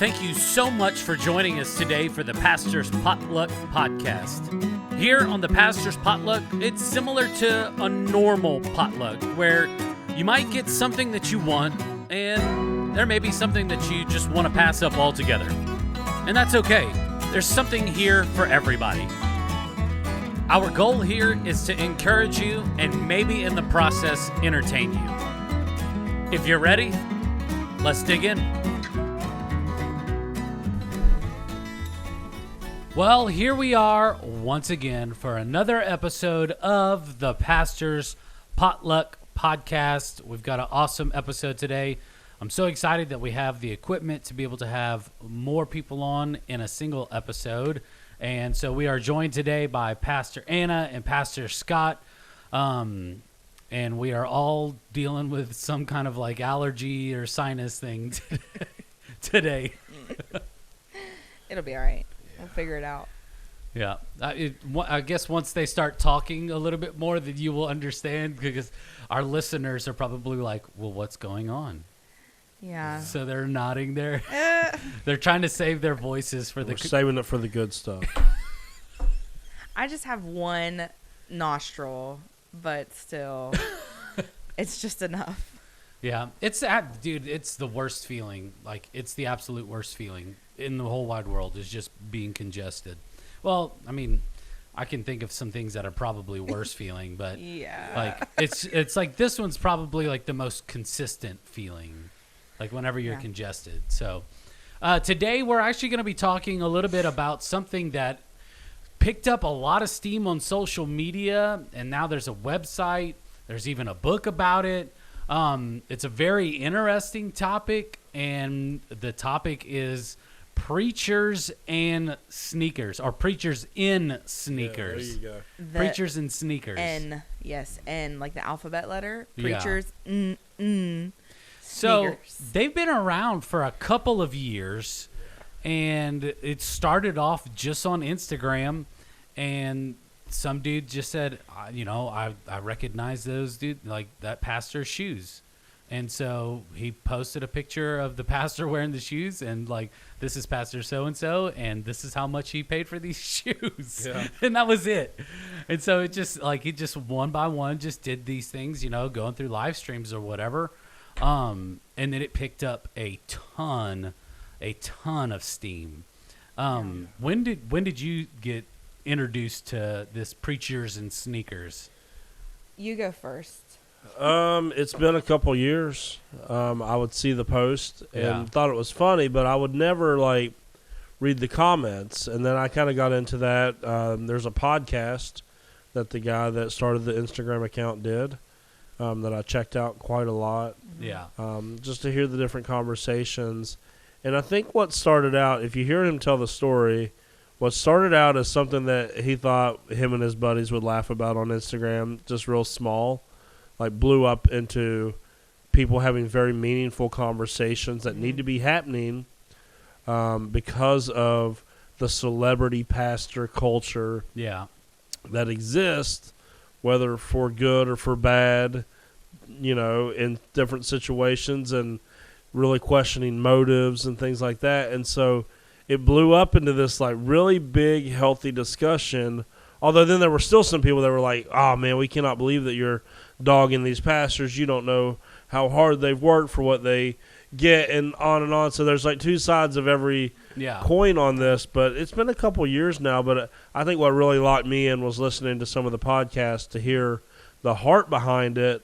Thank you so much for joining us today for the Pastor's Potluck Podcast. Here on the Pastor's Potluck, it's similar to a normal potluck where you might get something that you want and there may be something that you just want to pass up altogether. And that's okay. There's something here for everybody. Our goal here is to encourage you and maybe in the process entertain you. If you're ready, let's dig in. Well, here we are once again for another episode of the Pastor's Potluck Podcast. We've got an awesome episode today. I'm so excited that we have the equipment to be able to have more people on in a single episode. And so we are joined today by Pastor Anna and Pastor Scott. And we are all dealing with some kind of like allergy or sinus thing today. It'll be all right. We'll figure it out. Yeah. I guess once they start talking a little bit more, then you will understand, because our listeners are probably like, well, what's going on? Yeah. So they're nodding there. They're trying to save their voices for We're saving it for the good stuff. I just have one nostril, but still, it's just enough. Yeah. Dude, it's the worst feeling. Like, it's the absolute worst feeling in the whole wide world, is just being congested. Well, I mean, I can think of some things that are probably worse feeling, but yeah, like it's like this one's probably like the most consistent feeling, like whenever you're congested. So today we're actually going to be talking a little bit about something that picked up a lot of steam on social media, and now there's a website. There's even a book about it. It's a very interesting topic, and the topic is preachers and sneakers, or preachers in sneakers. Yeah, there you go. Preachers and sneakers. N, yes, N, like the alphabet letter. Yeah. Preachers, So sneakers. they've been around for a couple of years, and it started off just on Instagram, and some dude just said, I recognize those dude, like that pastor's shoes. And so he posted a picture of the pastor wearing the shoes, and like, this is Pastor so-and-so, and this is how much he paid for these shoes. Yeah. And that was it. And so it just one by one just did these things, going through live streams or whatever. And then it picked up a ton of steam. When did you get introduced to this preachers and sneakers? You go first. It's been a couple years. I would see the post and thought it was funny, but I would never like read the comments. And then I kind of got into that. There's a podcast that the guy that started the Instagram account did, that I checked out quite a lot. Yeah. Just to hear the different conversations. And I think what started out, if you hear him tell the story, what started out as something that he thought him and his buddies would laugh about on Instagram, just real small, like blew up into people having very meaningful conversations that need to be happening because of the celebrity pastor culture that exists, whether for good or for bad, in different situations, and really questioning motives and things like that. And so it blew up into this like really big, healthy discussion. Although then there were still some people that were like, oh man, we cannot believe that you're dogging these pastors. You don't know how hard they've worked for what they get, and on and on. So there's like two sides of every coin on this, but it's been a couple years now. But I think what really locked me in was listening to some of the podcasts to hear the heart behind it.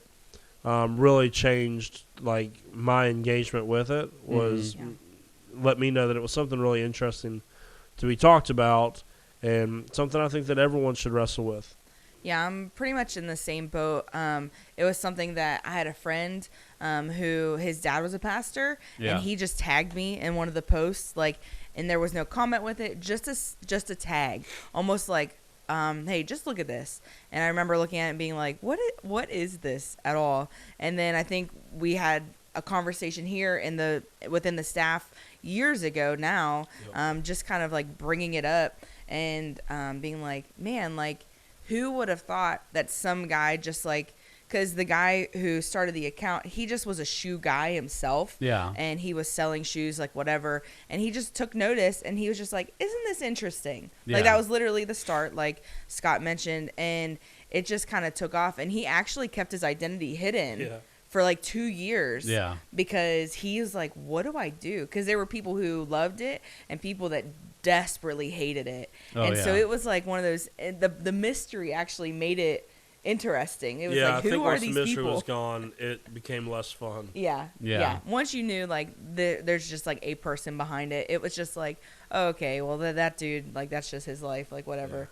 Really changed like my engagement with it, was let me know that it was something really interesting to be talked about, and something I think that everyone should wrestle with. Yeah, I'm pretty much in the same boat. It was something that I had a friend who his dad was a pastor, and he just tagged me in one of the posts, and there was no comment with it, just a tag, almost like, hey, just look at this. And I remember looking at it and being like, what is this at all? And then I think we had a conversation here within the staff years ago now, just kind of like bringing it up and being like, man, like, who would have thought that some guy just like because the guy who started the account, he just was a shoe guy himself. Yeah. And he was selling shoes, like whatever. And he just took notice, and he was just like, isn't this interesting? Yeah. Like, that was literally the start, like Scott mentioned. And it just kind of took off. And he actually kept his identity hidden for like 2 years. Yeah. Because he was like, what do I do? Because there were people who loved it and people that desperately hated it. So it was like one of those, the mystery actually made it interesting. It was like, who are these people? I think once the mystery was gone, it became less fun. Yeah. Once you knew, like, there's just like a person behind it, it was just like, oh, okay, well, that dude, like, that's just his life, like, whatever.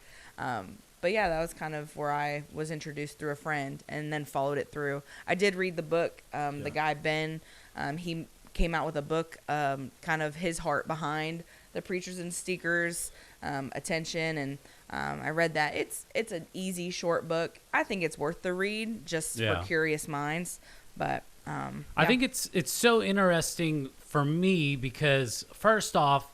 But yeah, that was kind of where I was introduced through a friend, and then followed it through. I did read the book. The guy Ben, he came out with a book, kind of his heart behind the Preachers and Steakers attention, and I read that. It's an easy, short book. I think it's worth the read, just for curious minds. But I think it's so interesting for me because, first off,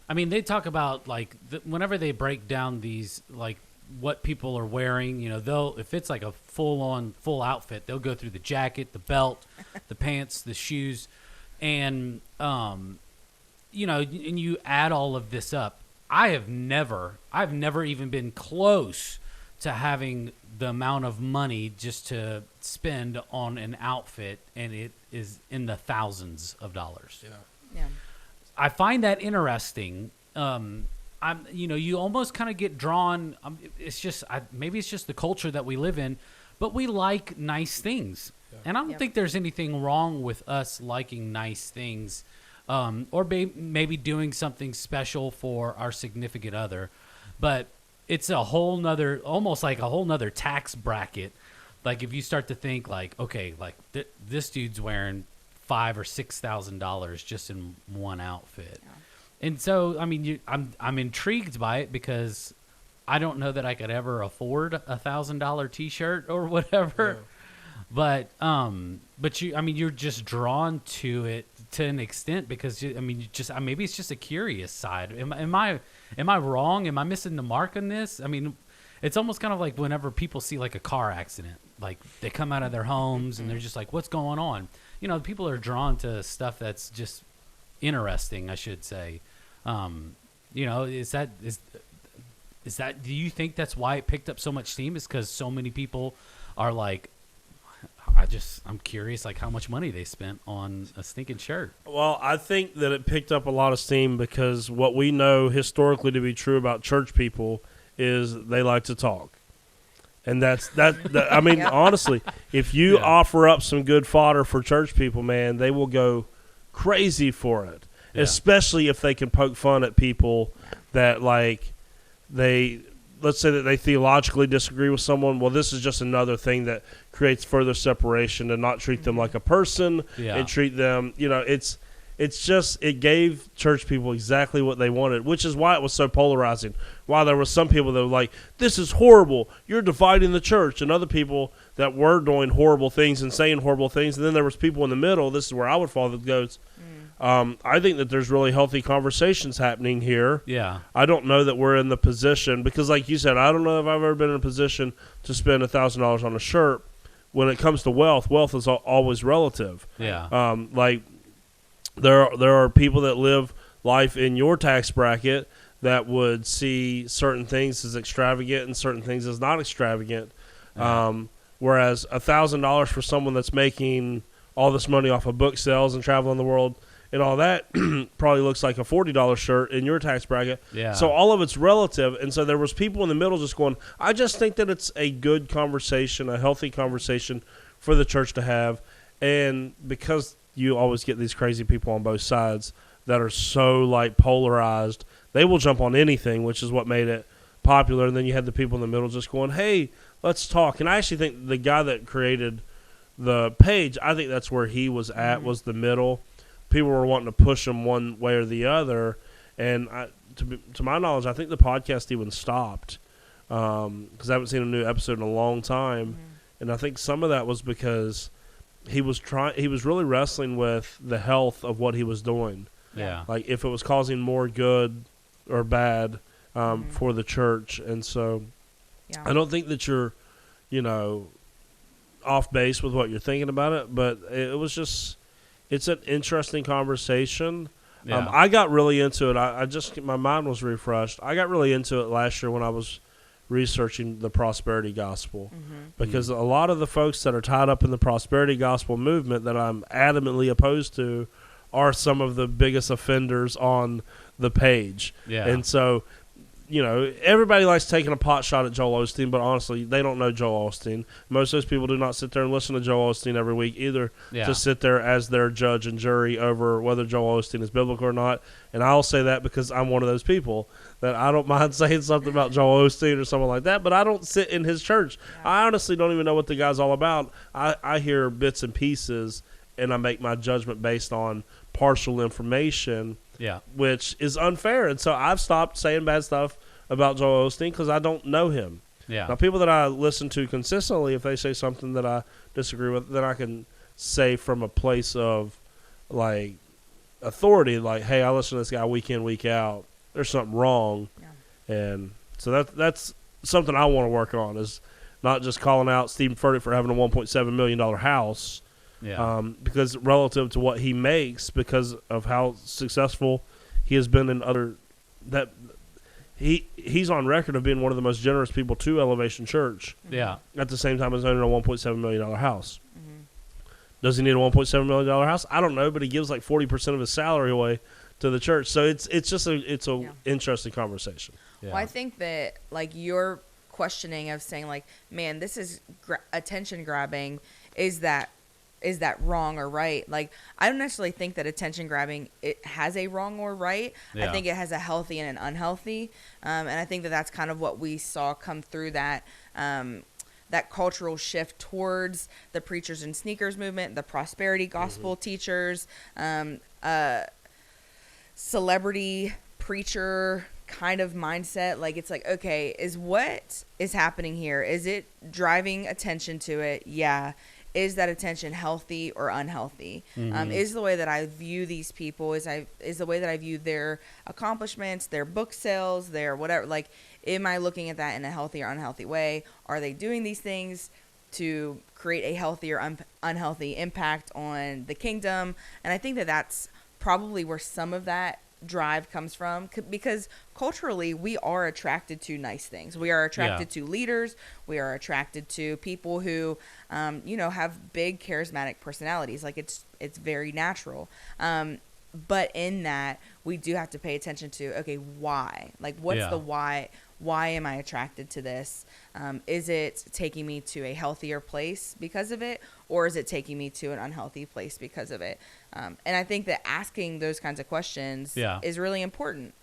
I mean, they talk about, like, whenever they break down these, like, what people are wearing, you know, if it's like a full outfit, they'll go through the jacket, the belt, the pants, the shoes, and you know, and you add all of this up. I've never even been close to having the amount of money just to spend on an outfit, and it is in the thousands of dollars. Yeah. I find that interesting. You almost kind of get drawn. It's just maybe it's just the culture that we live in, but we like nice things, and I don't think there's anything wrong with us liking nice things, or maybe doing something special for our significant other. But it's almost like a whole nother tax bracket. Like, if you start to think, like, okay, like this dude's wearing $5,000 or $6,000 just in one outfit. Yeah. And so, I mean, I'm intrigued by it because I don't know that I could ever afford a $1,000 T-shirt or whatever. Yeah. But you're just drawn to it to an extent because maybe it's just a curious side. Am I wrong? Am I missing the mark on this? I mean, it's almost kind of like whenever people see like a car accident, like they come out of their homes and they're just like, what's going on? You know, people are drawn to stuff that's just interesting, I should say. You know, is that do you think that's why it picked up so much steam, is because so many people are like, I'm curious, like, how much money they spent on a stinking shirt? Well, I think that it picked up a lot of steam because what we know historically to be true about church people is they like to talk. And that's I mean, honestly, if you offer up some good fodder for church people, man, they will go crazy for it. Yeah. Especially if they can poke fun at people that, like, let's say that they theologically disagree with someone. Well, this is just another thing that creates further separation, to not treat them like a person and treat them, you know, it gave church people exactly what they wanted, which is why it was so polarizing. Why there were some people that were like, this is horrible, you're dividing the church, and other people that were doing horrible things and saying horrible things. And then there was people in the middle. This is where I would fall, that goes, I think that there's really healthy conversations happening here. Yeah. I don't know that we're in the position, because like you said, I don't know if I've ever been in a position to spend $1,000 on a shirt. When it comes to wealth is always relative. Yeah. Like there are people that live life in your tax bracket that would see certain things as extravagant and certain things as not extravagant. Whereas $1,000 for someone that's making all this money off of book sales and traveling the world and all that probably looks like a $40 shirt in your tax bracket. Yeah. So all of it's relative. And so there was people in the middle just going, I just think that it's a good conversation, a healthy conversation for the church to have. And because you always get these crazy people on both sides that are so, like, polarized, they will jump on anything, which is what made it popular. And then you had the people in the middle just going, hey, let's talk. And I actually think the guy that created the page, I think that's where he was at, was the middle. People were wanting to push him one way or the other. And to my knowledge, I think the podcast even stopped because I haven't seen a new episode in a long time. And I think some of that was because he was really wrestling with the health of what he was doing. Yeah. Like, if it was causing more good or bad for the church. And so I don't think that you're, you know, off base with what you're thinking about it, but it was just, it's an interesting conversation. Yeah. I got really into it. I just, my mind was refreshed. I got really into it last year when I was researching the prosperity gospel, because a lot of the folks that are tied up in the prosperity gospel movement that I'm adamantly opposed to are some of the biggest offenders on the page. Yeah. And so, you know, everybody likes taking a pot shot at Joel Osteen, but honestly, they don't know Joel Osteen. Most of those people do not sit there and listen to Joel Osteen every week either, to sit there as their judge and jury over whether Joel Osteen is biblical or not. And I'll say that because I'm one of those people that I don't mind saying something about Joel Osteen or someone like that, but I don't sit in his church. Yeah. I honestly don't even know what the guy's all about. I hear bits and pieces, and I make my judgment based on partial information, which is unfair. And so I've stopped saying bad stuff about Joel Osteen because I don't know him. Yeah. Now, people that I listen to consistently, if they say something that I disagree with, then I can say from a place of, like, authority, like, hey, I listen to this guy week in, week out. There's something wrong. Yeah. And so that's something I want to work on, is not just calling out Stephen Furtick for having a $1.7 million house. Yeah. Because relative to what he makes, because of how successful he has been in other, that he's on record of being one of the most generous people to Elevation Church. Yeah. At the same time as owning a $1.7 million house. Does he need a $1.7 million house? I don't know, but he gives like 40% of his salary away to the church. So it's just a interesting conversation. Yeah. Well, I think that, like, your questioning of saying, like, man, this is attention grabbing, is that wrong or right? Like, I don't necessarily think that attention grabbing, it has a wrong or right. I think it has a healthy and an unhealthy. And I think that that's kind of what we saw come through that cultural shift towards the preachers and sneakers movement, the prosperity gospel teachers, celebrity preacher kind of mindset. Like, it's like, okay, is what is happening here, is it driving attention to it? Yeah. Is that attention healthy or unhealthy? Is the way that I view these people, is the way that I view their accomplishments, their book sales, their whatever, like, am I looking at that in a healthy or unhealthy way? Are they doing these things to create a healthy or unhealthy impact on the kingdom? And I think that that's probably where some of that drive comes from, because culturally we are attracted to nice things. We are attracted to leaders. We are attracted to people who, have big charismatic personalities. Like, it's very natural. But in that, we do have to pay attention to, okay, why? Like, what's the why? Why am I attracted to this? Is it taking me to a healthier place because of it, or is it taking me to an unhealthy place because of it? And I think that asking those kinds of questions is really important.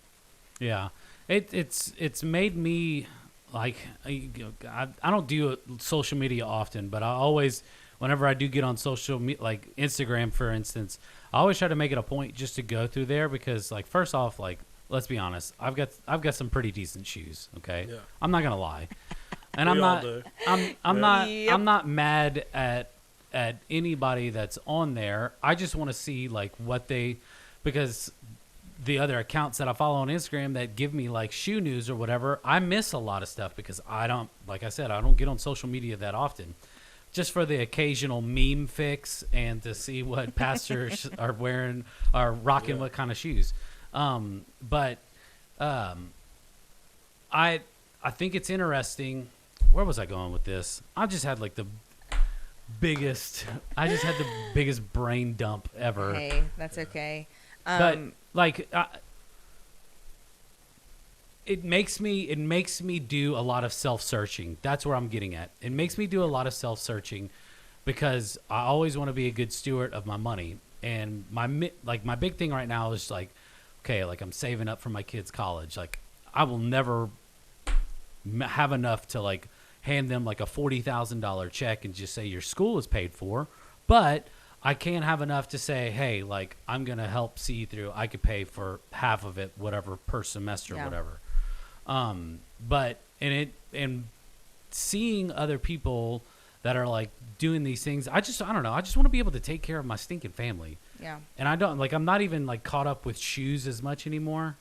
Yeah, it's made me, like, I don't do social media often, but I always, whenever I do get on social media, like Instagram, for instance, I always try to make it a point just to go through there, because, like, first off, like, let's be honest, I've got some pretty decent shoes. Okay, I'm not gonna lie, and I'm not mad at anybody that's on there. I just want to see, like, what because the other accounts that I follow on Instagram that give me, like, shoe news or whatever, I miss a lot of stuff because I don't get on social media that often. Just for the occasional meme fix and to see what pastors are wearing, are rocking what kind of shoes. But I think it's interesting. Where was I going with this? I just had the biggest brain dump ever. Hey, that's okay. But, like, it makes me do a lot of self-searching. That's where I'm getting at. It makes me do a lot of self-searching because I always want to be a good steward of my money. And my big thing right now is, like, okay, like, I'm saving up for my kids' college. Like, I will never have enough to, like, hand them, like, a $40,000 check and just say your school is paid for. But I can have enough to say, hey, like, I'm going to help see you through. I could pay for half of it, whatever, per semester, whatever. But seeing other people that are, like, doing these things, I don't know. I just want to be able to take care of my stinking family. Yeah. And I'm not even, like, caught up with shoes as much anymore.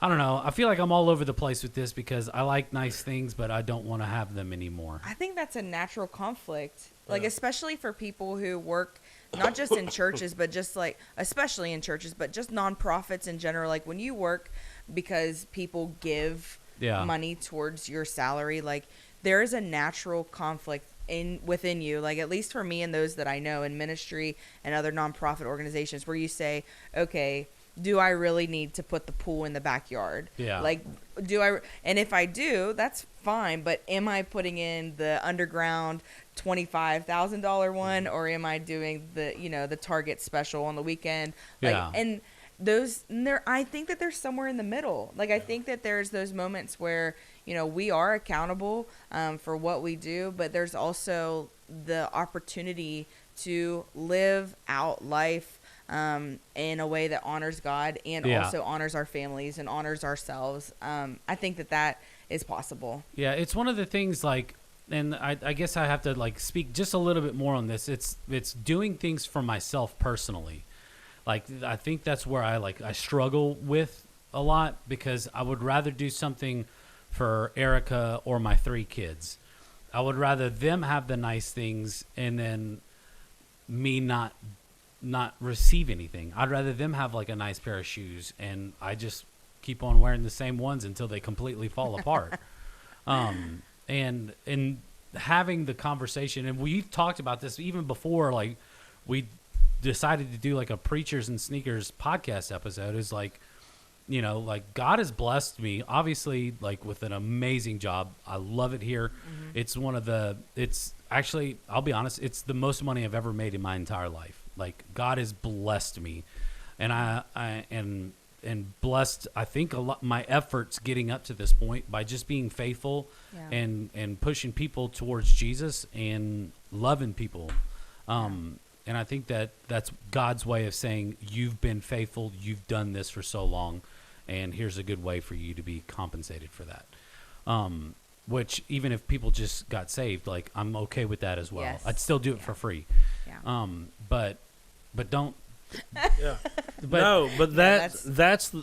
I don't know. I feel like I'm all over the place with this because I like nice things, but I don't want to have them anymore. I think that's a natural conflict, like especially for people who work not just in churches, but just like especially in churches, but just nonprofits in general. Like when you work because people give money towards your salary, like there is a natural conflict within you, like at least for me and those that I know in ministry and other nonprofit organizations, where you say, okay, do I really need to put the pool in the backyard? Yeah. Like, and if I do, that's fine. But am I putting in the underground $25,000 one, or am I doing the Target special on the weekend? Like, and I think that there's somewhere in the middle. Like, I think that there's those moments where, we are accountable for what we do, but there's also the opportunity to live out life in a way that honors God and also honors our families and honors ourselves. I think that is possible. Yeah, it's one of the things, like, and I guess I have to like speak just a little bit more on this. It's doing things for myself personally. Like, I think that's where I struggle with a lot, because I would rather do something for Erica or my 3 kids. I would rather them have the nice things and then me not receive anything. I'd rather them have like a nice pair of shoes and I just keep on wearing the same ones until they completely fall apart. And having the conversation, and we've talked about this even before, like we decided to do like a Preachers and Sneakers podcast episode, is like, like God has blessed me, obviously, like with an amazing job. I love it here. Mm-hmm. It's actually, I'll be honest, it's the most money I've ever made in my entire life. Like, God has blessed me, and I am blessed, I think, a lot my efforts getting up to this point by just being faithful and pushing people towards Jesus and loving people. And I think that's God's way of saying, you've been faithful, you've done this for so long, and here's a good way for you to be compensated for that. Which, even if people just got saved, like, I'm okay with that as well. Yes. I'd still do it for free. Yeah. But don't. Yeah. That's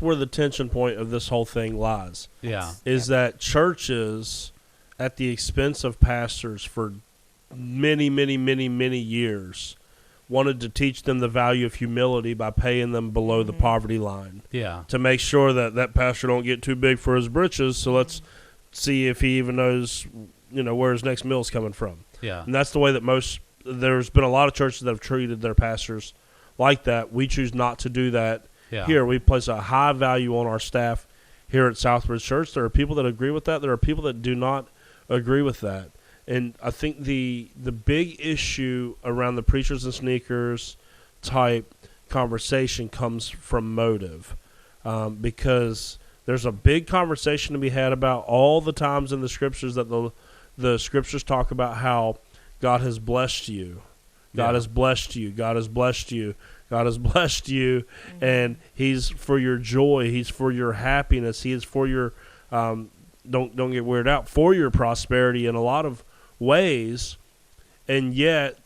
where the tension point of this whole thing lies. Yeah. Is that churches, at the expense of pastors for many, many, many, many years, wanted to teach them the value of humility by paying them below the poverty line. Yeah. To make sure that pastor don't get too big for his britches, so let's see if he even knows, where his next meal's coming from. Yeah. And that's the way that there's been a lot of churches that have treated their pastors like that. We choose not to do that. Yeah. Here, we place a high value on our staff here at Southbridge Church. There are people that agree with that. There are people that do not agree with that. And I think the big issue around the Preachers and Sneakers type conversation comes from motive, because there's a big conversation to be had about all the times in the scriptures that the scriptures talk about how God has blessed you. God has blessed you. God has blessed you. God has blessed you. Mm-hmm. And He's for your joy. He's for your happiness. He is for your, don't get weirded out, for your prosperity in a lot of ways. And yet,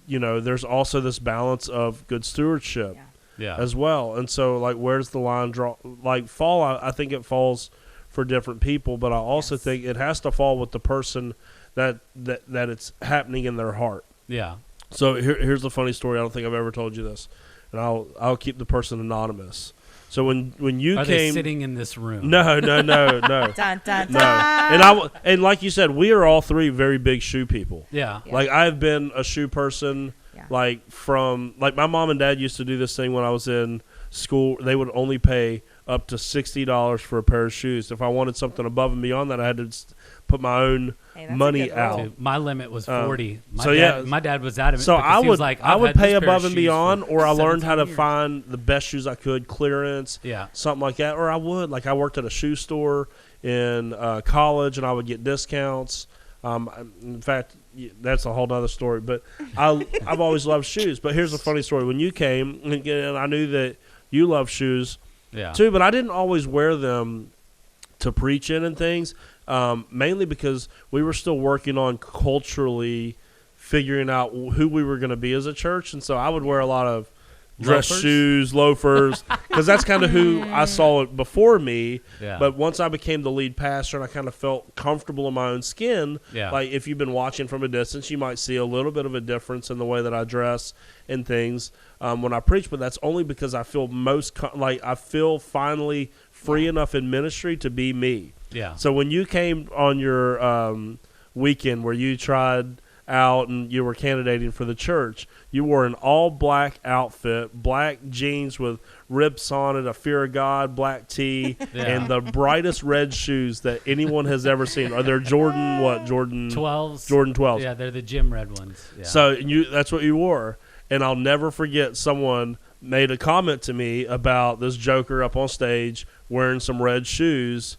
there's also this balance of good stewardship as well. And so, like, where's the line draw? Like, I think it falls for different people, but I also think it has to fall with the person that it's happening in their heart. Yeah. So here's the funny story. I don't think I've ever told you this, and I'll keep the person anonymous. So when you Are came, they sitting in this room? No. Dun, dun, No. And like you said, we are all 3 very big shoe people. Yeah. Like, I've been a shoe person. Yeah. Like my mom and dad used to do this thing when I was in school. They would only pay up to $60 for a pair of shoes. If I wanted something above and beyond that, I had to put my own money out. Dude, my limit was 40. My dad was adamant. So I would pay above and beyond, or I learned how to years. find the best shoes I could, clearance, something like that. Or I worked at a shoe store in college, and I would get discounts. In fact, that's a whole nother story. But I've always loved shoes. But here's a funny story. When you came, and I knew that you love shoes too, but I didn't always wear them to preach in and things. Mainly because we were still working on culturally figuring out who we were going to be as a church. And so I would wear a lot of dress Loafers? shoes, loafers, because that's kind of who I saw it before me. Yeah. But once I became the lead pastor and I kind of felt comfortable in my own skin, Yeah. like if you've been watching from a distance, you might see a little bit of a difference in the way that I dress and things when I preach. But that's only because I feel I feel finally free enough in ministry to be me. Yeah. So when you came on your weekend where you tried out and you were candidating for the church, you wore an all black outfit, black jeans with rips on it, a fear of God, black tee, and the brightest red shoes that anyone has ever seen. Are there Jordan 12s? Jordan 12s. Yeah, they're the gym red ones. Yeah. So that's what you wore. And I'll never forget someone made a comment to me about this joker up on stage wearing some red shoes,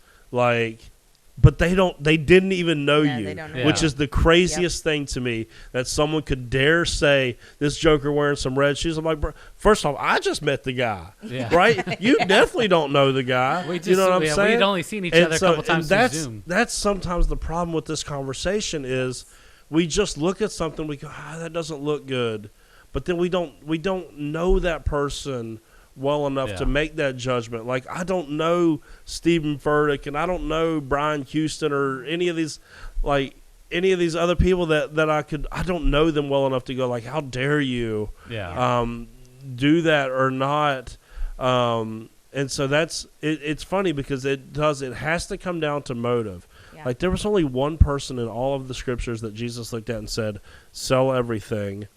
but they didn't even know you, they don't know which you. is the craziest thing to me, that someone could dare say this joker wearing some red shoes. I'm like, bro, first off, I just met the guy, right? You definitely don't know the guy. You know what I'm saying? We'd only seen each other a couple times through Zoom. That's sometimes the problem with this conversation is we just look at something, we go, that doesn't look good, but then we don't know that person well enough to make that judgment. Like, I don't know Stephen Furtick, and I don't know Brian Houston or any of these other people that I don't know them well enough to go like, how dare you do that or not. And so that's it's funny because it has to come down to motive. Like, there was only one person in all of the scriptures that Jesus looked at and said, sell everything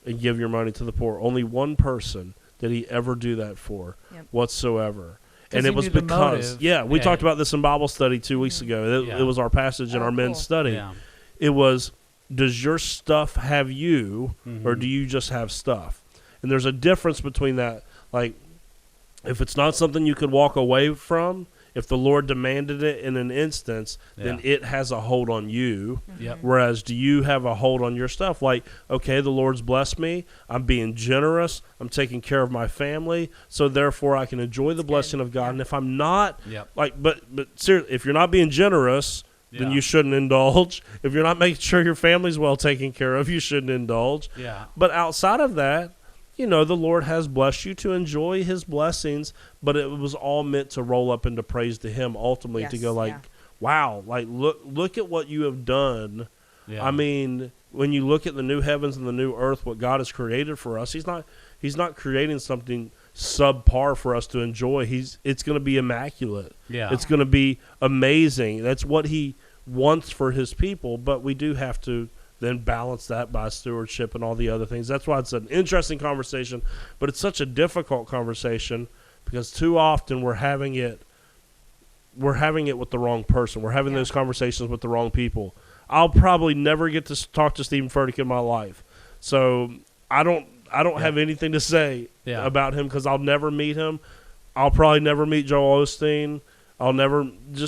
and give your money to the poor. Only one person did he ever do that for whatsoever. And it was because, we talked about this in Bible study 2 weeks ago. It was our passage in our men's study. Yeah. It was, does your stuff have you, or do you just have stuff? And there's a difference between that. Like, if it's not something you could walk away from, if the Lord demanded it in an instance, then it has a hold on you. Whereas, do you have a hold on your stuff? Like, okay, the Lord's blessed me. I'm being generous. I'm taking care of my family. So therefore, I can enjoy the blessing of God. And if I'm not, but seriously, if you're not being generous, then you shouldn't indulge. If you're not making sure your family's well taken care of, you shouldn't indulge. But outside of that, the Lord has blessed you to enjoy his blessings, but it was all meant to roll up into praise to him ultimately, to go like, wow, like look at what you have done. I mean, when you look at the new heavens and the new earth, what God has created for us, he's not creating something subpar for us to enjoy. It's going to be immaculate. It's going to be amazing. That's what he wants for his people, but we do have to then balance that by stewardship and all the other things. That's why it's an interesting conversation, but it's such a difficult conversation because too often we're having it with the wrong person. We're having those conversations with the wrong people. I'll probably never get to talk to Stephen Furtick in my life, so I don't have anything to say about him because I'll never meet him. I'll probably never meet Joel Osteen.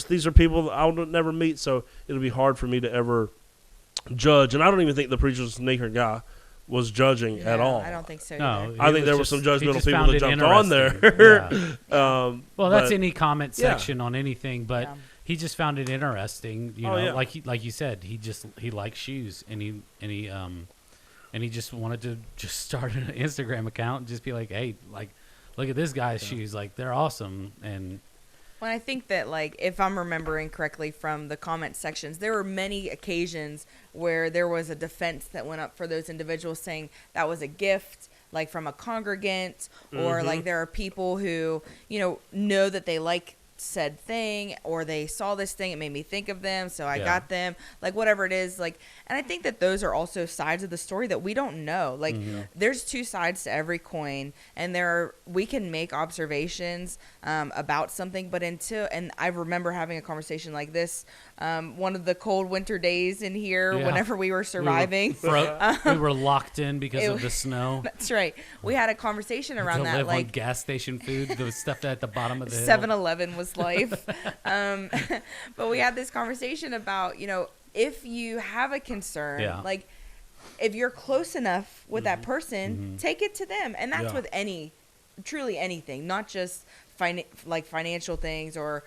These are people that I'll never meet, so it'll be hard for me to ever judge. And I don't even think the Preacher's Sneaker guy was judging at all. I don't think so. No, I think there were some judgmental people that jumped on there. Well, that's any comment section on anything, but he just found it interesting. Like you said, he likes shoes, and he just wanted to just start an Instagram account and just be like, hey, like, look at this guy's shoes, like they're awesome. And well, I think that, like, if I'm remembering correctly from the comment sections, there were many occasions where there was a defense that went up for those individuals saying that was a gift, like from a congregant, or like there are people who, know that they like said thing, or they saw this thing, it made me think of them, so I got them, like whatever it is, like. And I think that those are also sides of the story that we don't know. Like, there's two sides to every coin, and we can make observations about something, but and I remember having a conversation like this one of the cold winter days in here whenever we were surviving. We were locked in because of the snow. That's right. We had a conversation around that. Live like on gas station food, the stuff at the bottom of the hill. 7-Eleven was life. But we had this conversation about, if you have a concern, like if you're close enough with that person, take it to them. And that's with truly anything, not just financial things or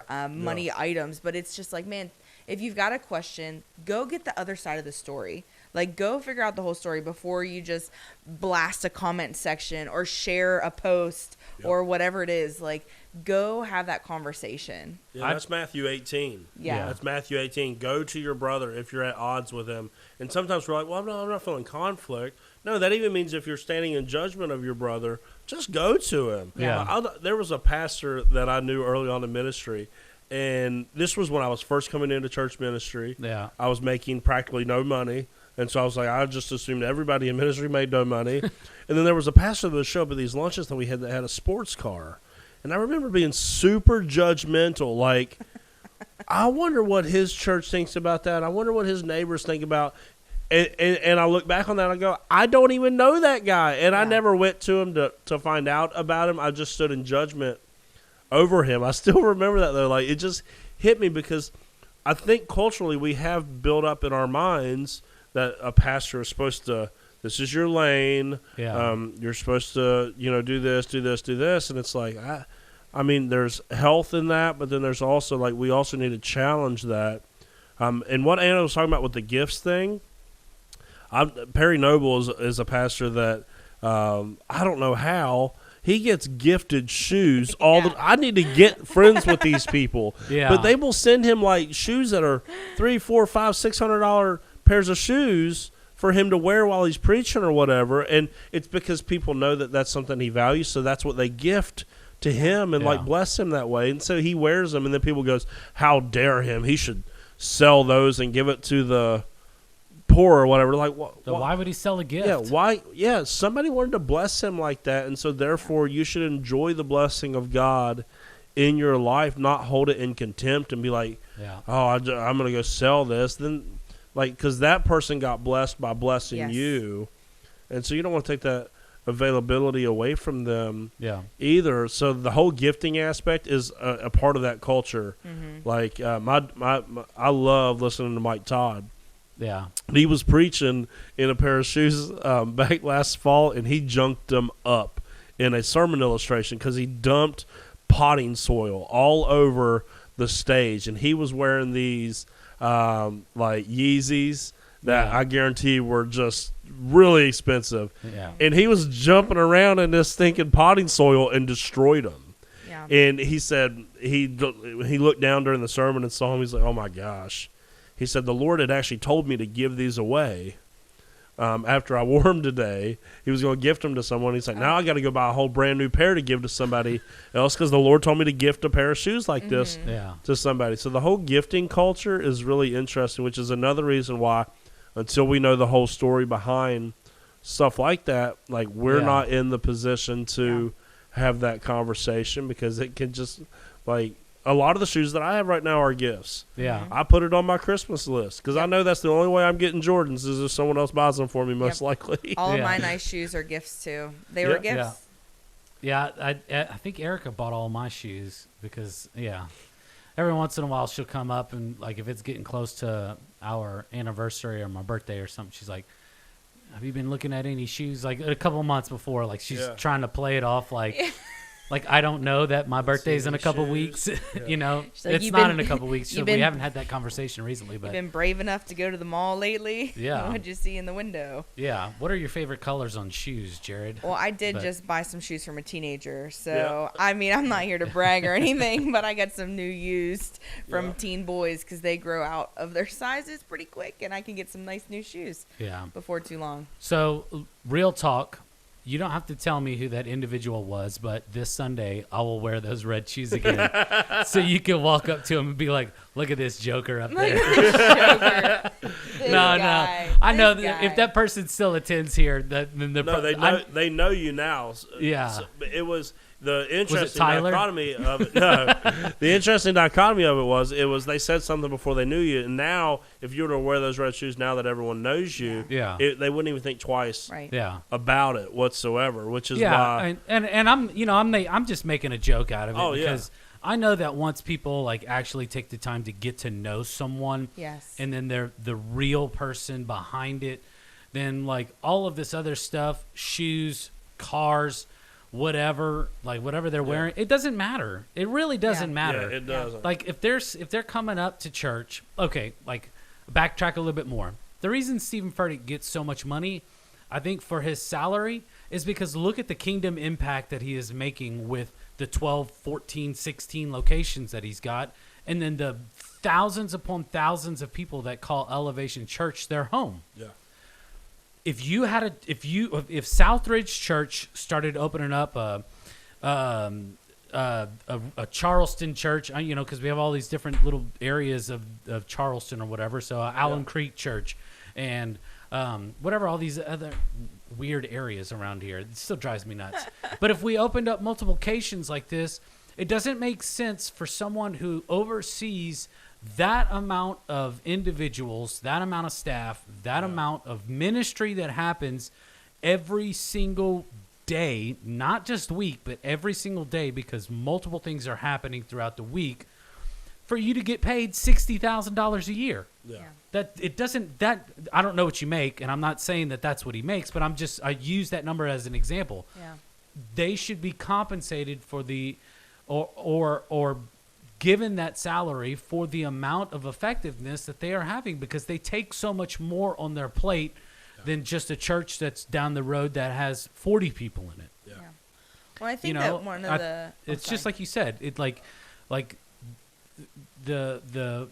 money items, but it's just like, man, if you've got a question, go get the other side of the story. Like, go figure out the whole story before you just blast a comment section or share a post or whatever it is. Like, go have that conversation. Yeah, that's Matthew 18. Yeah. That's Matthew 18. Go to your brother if you're at odds with him. And sometimes we're like, well, I'm not feeling conflict. No, that even means if you're standing in judgment of your brother, just go to him. Yeah. There was a pastor that I knew early on in ministry, and this was when I was first coming into church ministry. Yeah. I was making practically no money, and so I was like, I just assumed everybody in ministry made no money. And then there was a pastor that would show up at these lunches that we had that had a sports car. And I remember being super judgmental, like, I wonder what his church thinks about that. I wonder what his neighbors think about. And I look back on that and I go, I don't even know that guy. And I never went to him to find out about him. I just stood in judgment over him. I still remember that, though. Like, it just hit me because I think culturally we have built up in our minds that a pastor is supposed to, this is your lane. Yeah. You're supposed to, do this, do this, do this. And it's like, I mean, there's health in that, but then there's also, like, we also need to challenge that. And what Anna was talking about with the gifts thing, Perry Noble is a pastor that I don't know how he gets gifted shoes I need to get friends with these people. Yeah. But they will send him like shoes that are $300, $400, $500, $600 pairs of shoes for him to wear while he's preaching or whatever. And it's because people know that that's something he values, so that's what they gift to him and like bless him that way. And so he wears them, and then people goes, how dare him? He should sell those and give it to the poor or whatever. Like, why would he sell a gift? Yeah, why? Yeah, somebody wanted to bless him like that, and so therefore you should enjoy the blessing of God in your life, not hold it in contempt and be like, I'm going to go sell this. Then, like, because that person got blessed by blessing you, and so you don't want to take that availability away from them either. So the whole gifting aspect is a part of that culture. Mm-hmm. Like, I love listening to Mike Todd. Yeah. He was preaching in a pair of shoes back last fall, and he junked them up in a sermon illustration because he dumped potting soil all over the stage. And he was wearing these like Yeezys that I guarantee were just really expensive. Yeah. And he was jumping around in this stinking potting soil and destroyed them. Yeah. And he said he looked down during the sermon and saw him. He's like, oh, my gosh. He said, the Lord had actually told me to give these away after I wore them today. He was going to gift them to someone. He's like, now I got to go buy a whole brand new pair to give to somebody else because the Lord told me to gift a pair of shoes like this to somebody. So the whole gifting culture is really interesting, which is another reason why until we know the whole story behind stuff like that, like we're not in the position to have that conversation because it can just like – a lot of the shoes that I have right now are gifts. Yeah. I put it on my Christmas list because I know that's the only way I'm getting Jordans is if someone else buys them for me, most likely. All of my nice shoes are gifts, too. They were gifts. Yeah, I think Erica bought all my shoes because, every once in a while she'll come up and, like, if it's getting close to our anniversary or my birthday or something, she's like, have you been looking at any shoes? Like, a couple months before, like, she's trying to play it off like... Like, I don't know that my birthday's in a couple weeks. You know, like, it's not in a couple weeks. So we haven't had that conversation recently. But you've been brave enough to go to the mall lately? Yeah. What'd you see in the window? Yeah. What are your favorite colors on shoes, Jared? Well, I did just buy some shoes from a teenager. So, I mean, I'm not here to brag or anything, but I got some new used from teen boys because they grow out of their sizes pretty quick, and I can get some nice new shoes before too long. So, real talk. You don't have to tell me who that individual was, but this Sunday I will wear those red shoes again. So you can walk up to him and be like, look at this joker up there. No. I know that if that person still attends here, they know you now. Yeah. So it was the interesting Tyler? dichotomy of it. No, the interesting dichotomy of it was they said something before they knew you, and now if you were to wear those red shoes now that everyone knows you, they wouldn't even think twice about it whatsoever. Which is why, and I'm just making a joke out of it because I know that once people like actually take the time to get to know someone, and then they're the real person behind it, then like all of this other stuff, shoes, cars, whatever they're wearing, it doesn't matter. It really doesn't matter. Yeah, it doesn't. Like if they're coming up to church, okay, like backtrack a little bit more. The reason Stephen Furtick gets so much money, I think, for his salary is because look at the kingdom impact that he is making with the 12, 14, 16 locations that he's got, and then the thousands upon thousands of people that call Elevation Church their home. Yeah. If Southridge Church started opening up a Charleston church, because we have all these different little areas of Charleston or whatever. So Allen Creek Church and whatever, all these other weird areas around here. It still drives me nuts. But if we opened up multiple locations like this, it doesn't make sense for someone who oversees that amount of individuals, that amount of staff, that amount of ministry that happens every single day, not just week, but every single day, because multiple things are happening throughout the week, for you to get paid $60,000 a year. Yeah. I don't know what you make, and I'm not saying that that's what he makes, but I use that number as an example. Yeah. They should be compensated for or given that salary for the amount of effectiveness that they are having, because they take so much more on their plate than just a church that's down the road that has 40 people in it. Yeah. Well, I think that one of the... It's just like you said. It like the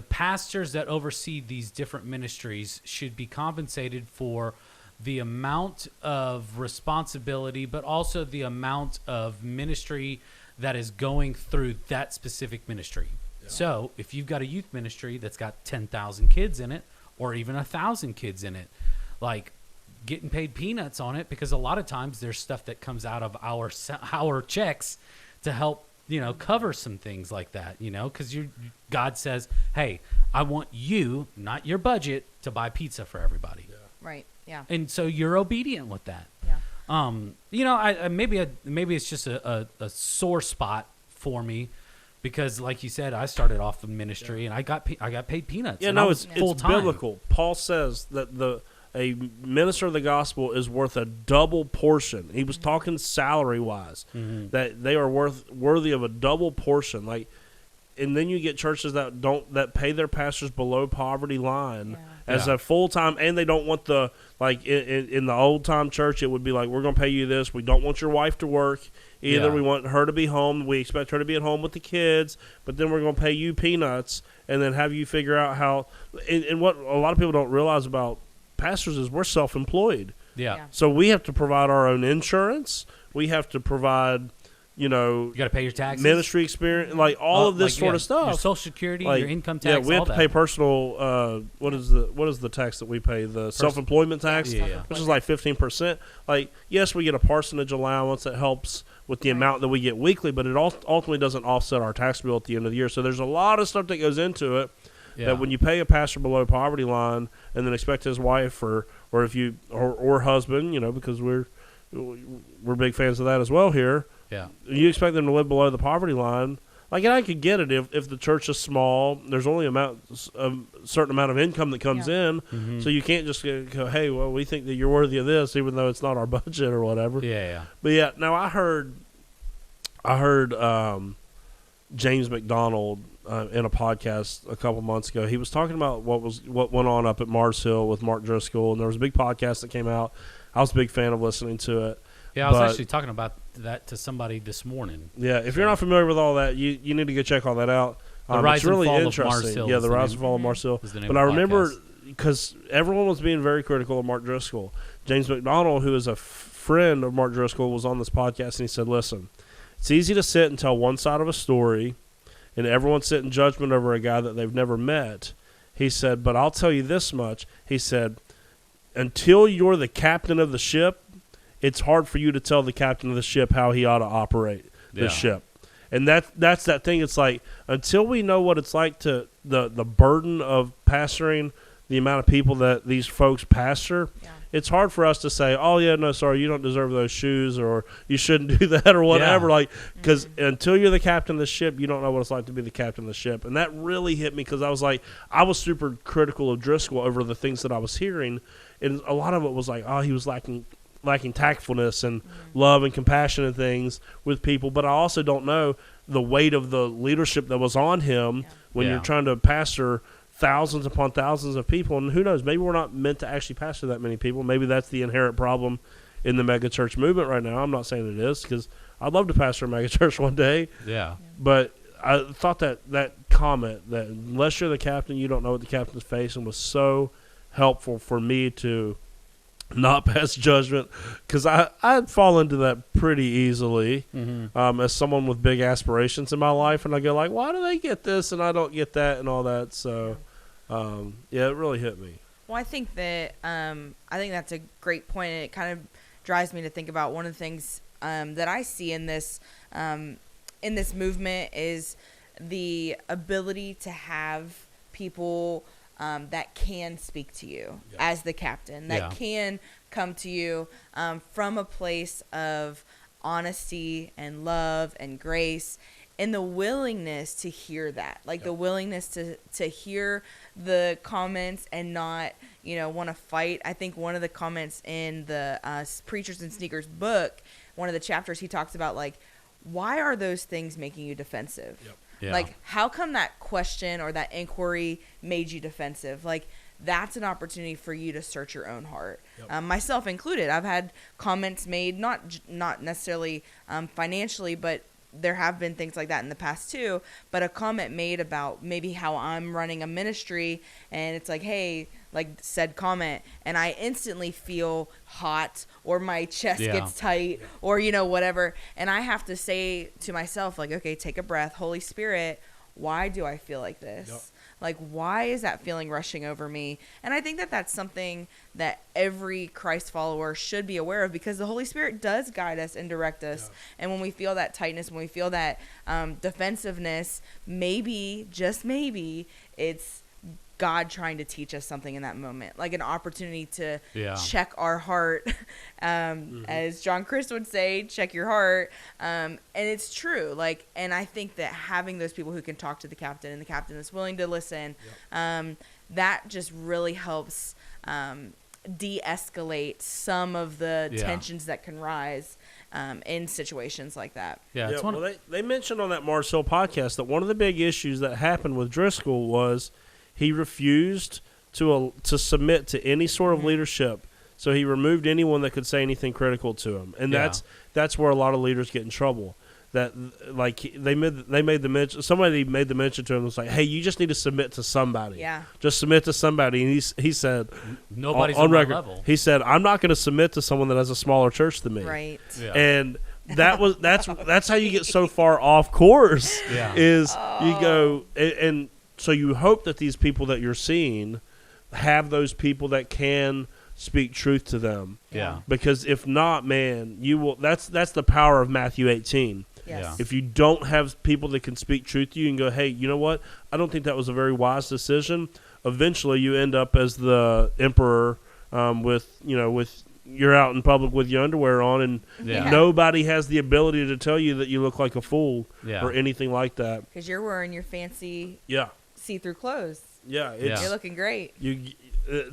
pastors that oversee these different ministries should be compensated for the amount of responsibility, but also the amount of ministry that is going through that specific ministry. Yeah. So if you've got a youth ministry that's got 10,000 kids in it, or even 1,000 kids in it, like getting paid peanuts on it, because a lot of times there's stuff that comes out of our checks to help, cover some things like that, because God says, hey, I want you, not your budget, to buy pizza for everybody. Yeah. Right. Yeah. And so you're obedient with that. Yeah. Maybe it's just a sore spot for me, because like you said, I started off in ministry and I got paid peanuts. Yeah, it's biblical. Paul says that a minister of the gospel is worth a double portion. He was talking salary wise, that they are worthy of a double portion. And then you get churches that pay their pastors below poverty line as a full time, and they don't want in the old time church, it would be like, we're going to pay you this. We don't want your wife to work either. Yeah. We want her to be home. We expect her to be at home with the kids, but then we're going to pay you peanuts and then have you figure out how. And what a lot of people don't realize about pastors is we're self-employed. Yeah. So we have to provide our own insurance. We have to provide. You got to pay your taxes, ministry experience, all of this sort of stuff. Your Social Security, your income tax. Yeah, we have to pay personal. What is the tax that we pay? The self-employment tax, which is like 15%. Yes, we get a parsonage allowance that helps with the amount that we get weekly, but it ultimately doesn't offset our tax bill at the end of the year. So there's a lot of stuff that goes into it. Yeah. That when you pay a pastor below poverty line and then expect his wife or husband, because we're big fans of that as well here. Yeah, you expect them to live below the poverty line. And I could get it if the church is small. There's only a certain amount of income that comes in, so you can't just go, hey, well, we think that you're worthy of this, even though it's not our budget or whatever. Yeah. But yeah, now I heard James McDonald in a podcast a couple months ago. He was talking about what went on up at Mars Hill with Mark Driscoll, and there was a big podcast that came out. I was a big fan of listening to it. Yeah, I was actually talking about that to somebody this morning. Yeah, if you're not familiar with all that, you need to go check all that out. The Rise and Fall of Mars Hill. Yeah, the Rise and Fall of Mars Hill. But I remember, because everyone was being very critical of Mark Driscoll. James McDonald, who is a friend of Mark Driscoll, was on this podcast, and he said, listen, it's easy to sit and tell one side of a story, and everyone sit in judgment over a guy that they've never met. He said, but I'll tell you this much. He said, until you're the captain of the ship, it's hard for you to tell the captain of the ship how he ought to operate the ship. And that's that thing. It's like, until we know what it's like to the burden of pastoring, the amount of people that these folks pastor, it's hard for us to say, oh, yeah, no, sorry, you don't deserve those shoes, or you shouldn't do that, or whatever. Because until you're the captain of the ship, you don't know what it's like to be the captain of the ship. And that really hit me, because I was super critical of Driscoll over the things that I was hearing. And a lot of it was like, oh, he was lacking tactfulness and love and compassion and things with people. But I also don't know the weight of the leadership that was on him when you're trying to pastor thousands upon thousands of people, and who knows, maybe we're not meant to actually pastor that many people. Maybe that's the inherent problem in the megachurch movement right now. I'm not saying it is, because I'd love to pastor a megachurch one day. Yeah. But I thought that comment, that unless you're the captain, you don't know what the captain's facing, was so helpful for me to not pass judgment, because I'd fall into that pretty easily as someone with big aspirations in my life, and I go like, why do they get this and I don't get that and all that? So yeah, it really hit me. Well, I think that's a great point, and it kind of drives me to think about one of the things that I see in this movement is the ability to have people that can speak to you as the captain, that can come to you from a place of honesty and love and grace, and the willingness to hear that, like the willingness to hear the comments and not, want to fight. I think one of the comments in the Preachers and Sneakers book, one of the chapters, he talks about, like, why are those things making you defensive? Yeah. Like, how come that question or that inquiry made you defensive? Like, that's an opportunity for you to search your own heart. Myself included. I've had comments made, not necessarily financially, but there have been things like that in the past too. But a comment made about maybe how I'm running a ministry, and it's like, hey, like said comment, and I instantly feel hot, or my chest gets tight, or whatever, and I have to say to myself, like, okay, take a breath, Holy Spirit, why do I feel like this? Like, why is that feeling rushing over me? And I think that that's something that every Christ follower should be aware of, because the Holy Spirit does guide us and direct us. And when we feel that tightness, when we feel that defensiveness, maybe, just maybe, it's God trying to teach us something in that moment, like an opportunity to check our heart. As John Chris would say, check your heart. And it's true. Like, and I think that having those people who can talk to the captain, and the captain is willing to listen, that just really helps de-escalate some of the tensions that can rise in situations like that. They mentioned on that Mars Hill podcast that one of the big issues that happened with Driscoll was he refused to submit to any sort of leadership, so he removed anyone that could say anything critical to him, and that's where a lot of leaders get in trouble. That, like, somebody made the mention to him, was like, hey, you just need to submit to somebody. Just submit to somebody. And he said, nobody's on record. Level. He said, I'm not going to submit to someone that has a smaller church than me. Right. And that's how you get so far off course. You go and so you hope that these people that you're seeing have those people that can speak truth to them. Because if not, man, you will. That's the power of Matthew 18. If you don't have people that can speak truth to you and go, hey, you know what? I don't think that was a very wise decision. Eventually, you end up as the emperor with you're out in public with your underwear on, and nobody has the ability to tell you that you look like a fool or anything like that. Because you're wearing your fancy see-through clothes. You're looking great.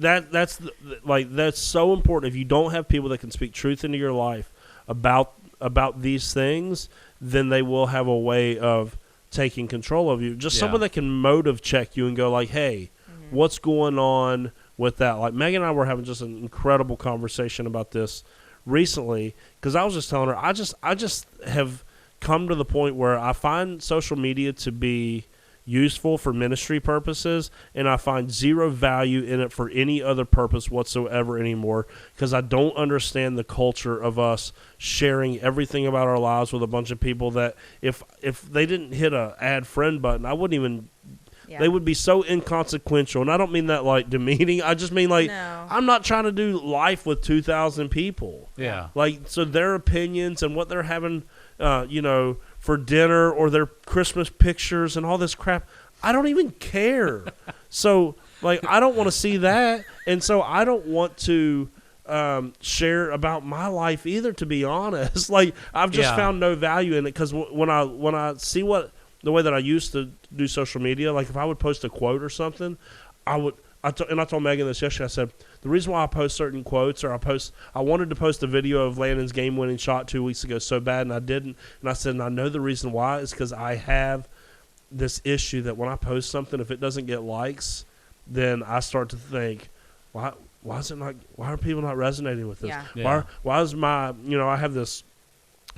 That's so important. If you don't have people that can speak truth into your life about these things, then they will have a way of taking control of you. Just someone that can motive check you and go like, hey, what's going on with that? Like, Megan and I were having just an incredible conversation about this recently, because I was just telling her, I just have come to the point where I find social media to be useful for ministry purposes, and I find zero value in it for any other purpose whatsoever anymore, because I don't understand the culture of us sharing everything about our lives with a bunch of people that if they didn't hit a add friend button, I wouldn't even they would be so inconsequential. And I don't mean that like demeaning. I just mean like, I'm not trying to do life with 2,000 people. Like, so their opinions and what they're having for dinner, or their Christmas pictures and all this crap, I don't even care. So, like, I don't want to see that. And so I don't want to share about my life either, to be honest. Like, I've just found no value in it, because when I see the way that I used to do social media, like if I would post a quote or something, I told Megan this yesterday. I said, the reason why I post certain quotes, or I wanted to post a video of Landon's game-winning shot 2 weeks ago so bad, and I didn't. And I said, and I know the reason why is because I have this issue that when I post something, if it doesn't get likes, then I start to think, why is it not? Why are people not resonating with this? Yeah. Yeah. Why is my, I have this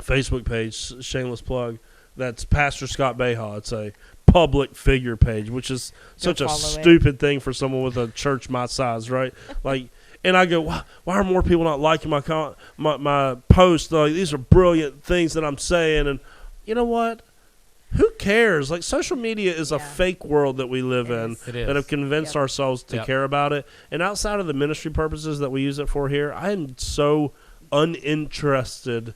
Facebook page, shameless plug, that's Pastor Scott Beha. It's a public figure page, which is such a follow it. stupid thing for someone with a church my size, right? Like, and I go, why are more people not liking my post? Like, these are brilliant things that I'm saying, and you know what? Who cares? Like, social media is a fake world that we live in It is. that have convinced ourselves to care about it. And outside of the ministry purposes that we use it for here, I am so uninterested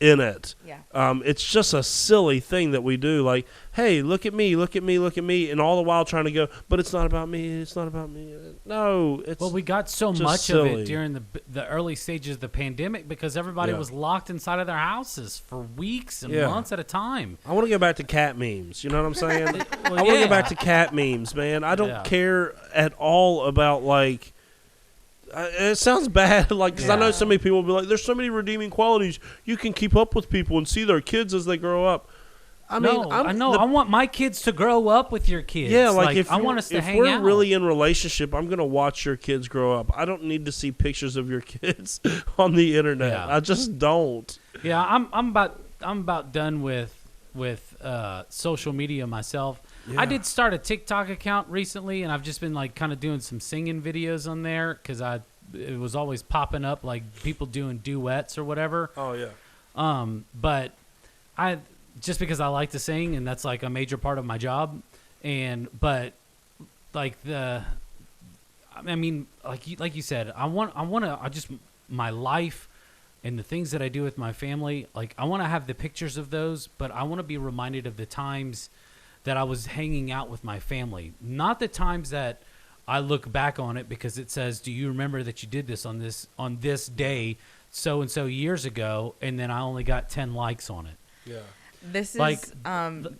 in it. Yeah. It's just a silly thing that we do. Like, hey, look at me, look at me, look at me, and all the while trying to go, but it's not about me. It's not about me. No, it's Well, we got so just much silly. of it during the early stages of the pandemic because everybody was locked inside of their houses for weeks and months at a time. I want to go back to cat memes. You know what I'm saying? Well, I want to go back to cat memes, man. I don't care at all about, like, it sounds bad, like, because I know so many people will be like, there's so many redeeming qualities. You can keep up with people and see their kids as they grow up. I want my kids to grow up with your kids. Yeah, like if I want us to hang we're out. really in relationship, I'm gonna watch your kids grow up. I don't need to see pictures of your kids on the internet. Yeah. I just don't. Yeah, I'm about done with social media myself. Yeah. I did start a TikTok account recently, and I've just been like kind of doing some singing videos on there because it was always popping up like people doing duets or whatever. Oh yeah. But I just because I like to sing and that's like a major part of my job, but like like you said, my life and the things that I do with my family, like I want to have the pictures of those, but I want to be reminded of the times that I was hanging out with my family, not the times that I look back on it because it says, do you remember that you did this on this day so and so years ago, and then I only got 10 likes on it. Yeah. This Like, is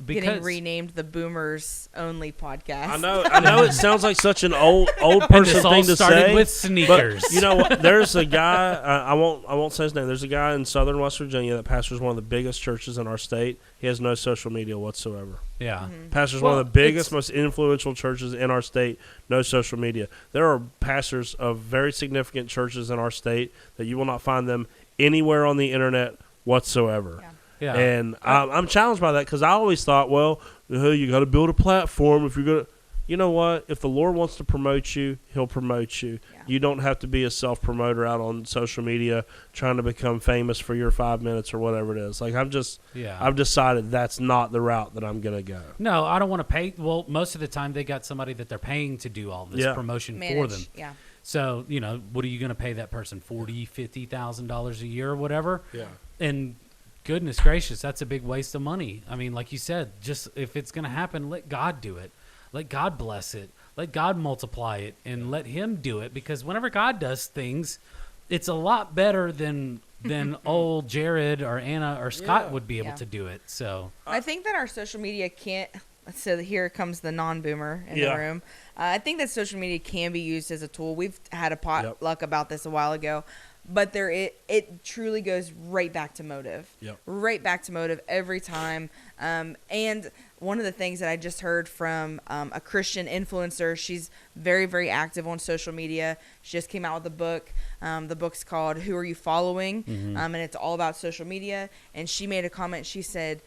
getting renamed the Boomers Only podcast. I know it sounds like such an old And person this all thing to started say. with sneakers. But you know what? There's a guy. I won't say his name. There's a guy in Southern West Virginia that pastors one of the biggest churches in our state. He has no social media whatsoever. Yeah. Pastors one of the biggest, most influential churches in our state. No social media. There are pastors of very significant churches in our state that you will not find them anywhere on the internet whatsoever. Yeah. Yeah. And I'm challenged by that because I always thought, well, you got to build a platform if you're going to. You know what? If the Lord wants to promote you, He'll promote you. Yeah. You don't have to be a self-promoter out on social media trying to become famous for your 5 minutes or whatever it is. Like I've decided that's not the route that I'm going to go. No, I don't want to pay. Well, most of the time they got somebody that they're paying to do all this promotion for them. Yeah. So, what are you going to pay that person? $40,000, $50,000 a year or whatever? Yeah. And goodness gracious, that's a big waste of money. I mean, like you said, just if it's going to happen, let God do it. Let God bless it. Let God multiply it and let Him do it. Because whenever God does things, it's a lot better than old Jared or Anna or Scott would be able to do it. So I think that our social media can't. So here comes the non-boomer in the room. I think that social media can be used as a tool. We've had a potluck about this a while ago. But it truly goes right back to motive. Yep. Right back to motive every time. And one of the things that I just heard from a Christian influencer, she's very, very active on social media. She just came out with a book. The book's called Who Are You Following? Mm-hmm. And it's all about social media. And she made a comment. She said,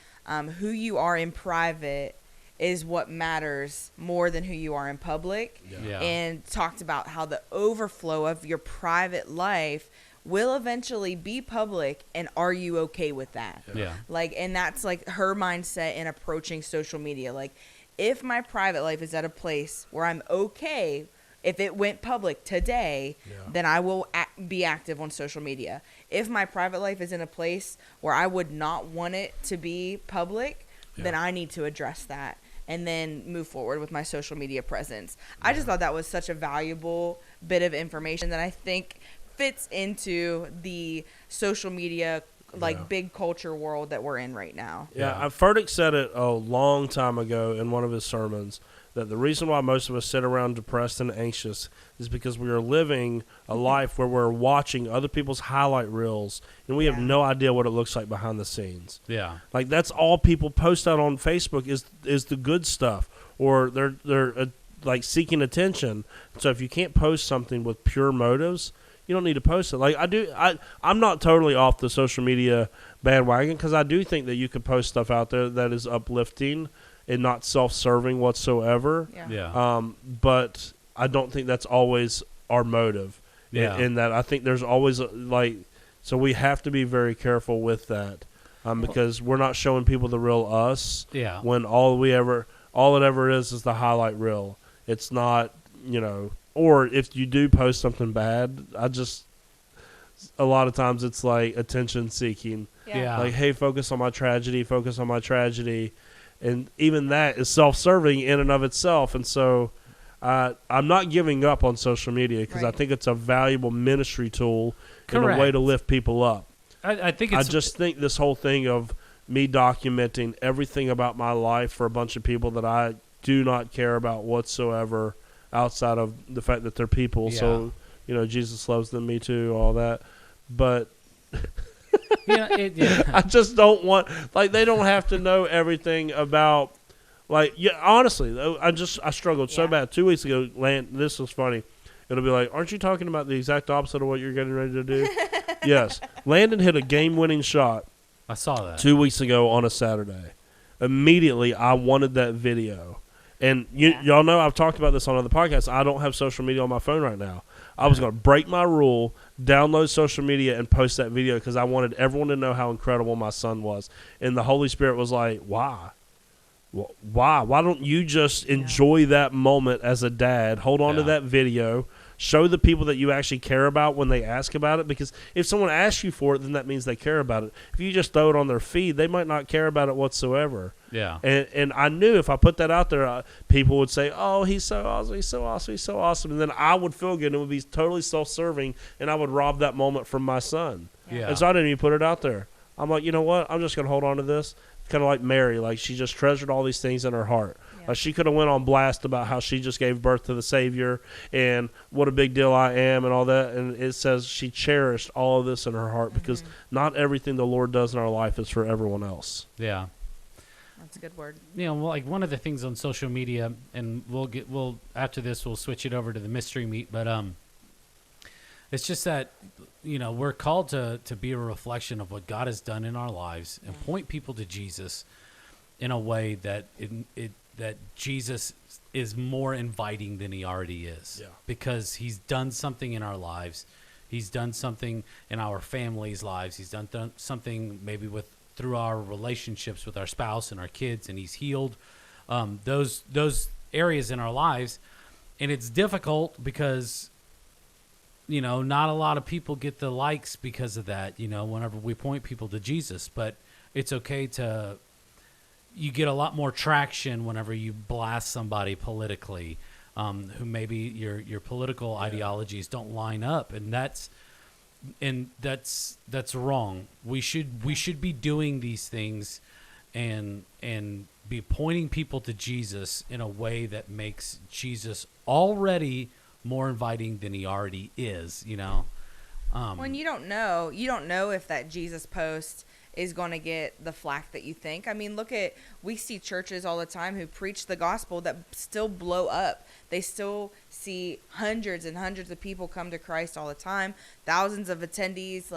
who you are in private is what matters more than who you are in public. Yeah. And talked about how the overflow of your private life will eventually be public, and are you okay with that? Yeah. Like, and that's like her mindset in approaching social media. Like, if my private life is at a place where I'm okay, if it went public today, then I will be active on social media. If my private life is in a place where I would not want it to be public, then I need to address that and then move forward with my social media presence. I just thought that was such a valuable bit of information that I think fits into the social media, big culture world that we're in right now. Yeah, Furtick said it a long time ago in one of his sermons that the reason why most of us sit around depressed and anxious is because we are living a life where we're watching other people's highlight reels and we have no idea what it looks like behind the scenes. Yeah. Like that's all people post out on Facebook is the good stuff, or like seeking attention. So if you can't post something with pure motives, you don't need to post it. Like I'm not totally off the social media bandwagon, because I do think that you can post stuff out there that is uplifting and not self-serving whatsoever. But I don't think that's always our motive. In that I think there's always so we have to be very careful with that, because we're not showing people the real us. When all it ever is the highlight reel. It's not, or if you do post something bad, a lot of times it's like attention seeking. Like, hey, focus on my tragedy. And even that is self-serving in and of itself. And so I'm not giving up on social media, because I think it's a valuable ministry tool and a way to lift people up. I just think this whole thing of me documenting everything about my life for a bunch of people that I do not care about whatsoever, outside of the fact that they're people. So, Jesus loves them, me too, all that. But I just don't want, they don't have to know everything about, honestly, I struggled so bad. 2 weeks ago, this was funny. It'll be like, aren't you talking about the exact opposite of what you're getting ready to do? Yes. Landon hit a game-winning shot. I saw that 2 weeks ago on a Saturday. Immediately, I wanted that video. And y'all know I've talked about this on other podcasts. I don't have social media on my phone right now. I was going to break my rule, download social media, and post that video, because I wanted everyone to know how incredible my son was. And the Holy Spirit was like, why? Why don't you just enjoy that moment as a dad? Hold on to that video. Show the people that you actually care about when they ask about it, because if someone asks you for it, then that means they care about it. If you just throw it on their feed, they might not care about it whatsoever. And I knew if I put that out there, people would say, oh, he's so awesome, he's so awesome, he's so awesome. And then I would feel good, and it would be totally self-serving, and I would rob that moment from my son. And so I didn't even put it out there. I'm like, you know what? I'm just going to hold on to this. Kind of like Mary, she just treasured all these things in her heart. She could have went on blast about how she just gave birth to the Savior and what a big deal I am and all that. And it says she cherished all of this in her heart, because not everything the Lord does in our life is for everyone else. That's a good word. One of the things on social media, and we'll after this we'll switch it over to the mystery meat, but it's just that we're called to be a reflection of what God has done in our lives and point people to Jesus in a way that that Jesus is more inviting than he already is, because he's done something in our lives. He's done something in our families' lives. He's done something maybe through our relationships with our spouse and our kids, and he's healed those areas in our lives. And it's difficult because not a lot of people get the likes because of that, whenever we point people to Jesus. But it's okay you get a lot more traction whenever you blast somebody politically, who maybe your political ideologies don't line up. And that's wrong. We should be doing these things and be pointing people to Jesus in a way that makes Jesus already more inviting than he already is, When you don't know if that Jesus post is going to get the flack that you think. I mean, we see churches all the time who preach the gospel that still blow up. They still see hundreds and hundreds of people come to Christ all the time, thousands of attendees.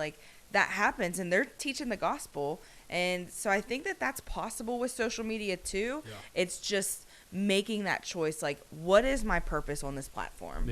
That happens, and they're teaching the gospel. And so I think that that's possible with social media too. It's just making that choice. What is my purpose on this platform?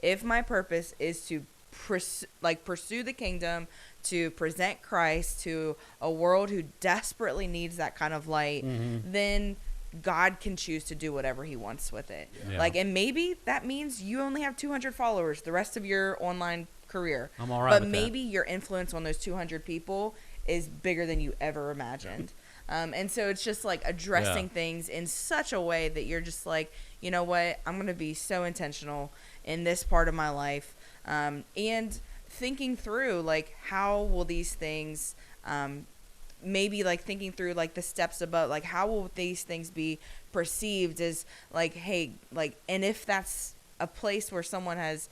If my purpose is to pursue the kingdom, to present Christ to a world who desperately needs that kind of light, then God can choose to do whatever he wants with it. And maybe that means you only have 200 followers the rest of your online career. I'm all right but with maybe your influence on those 200 people is bigger than you ever imagined. And so it's just addressing things in such a way that you're just you know what, I'm going to be so intentional in this part of my life. And thinking through how will these things maybe thinking through the steps above, how will these things be perceived as hey, and if that's a place where someone has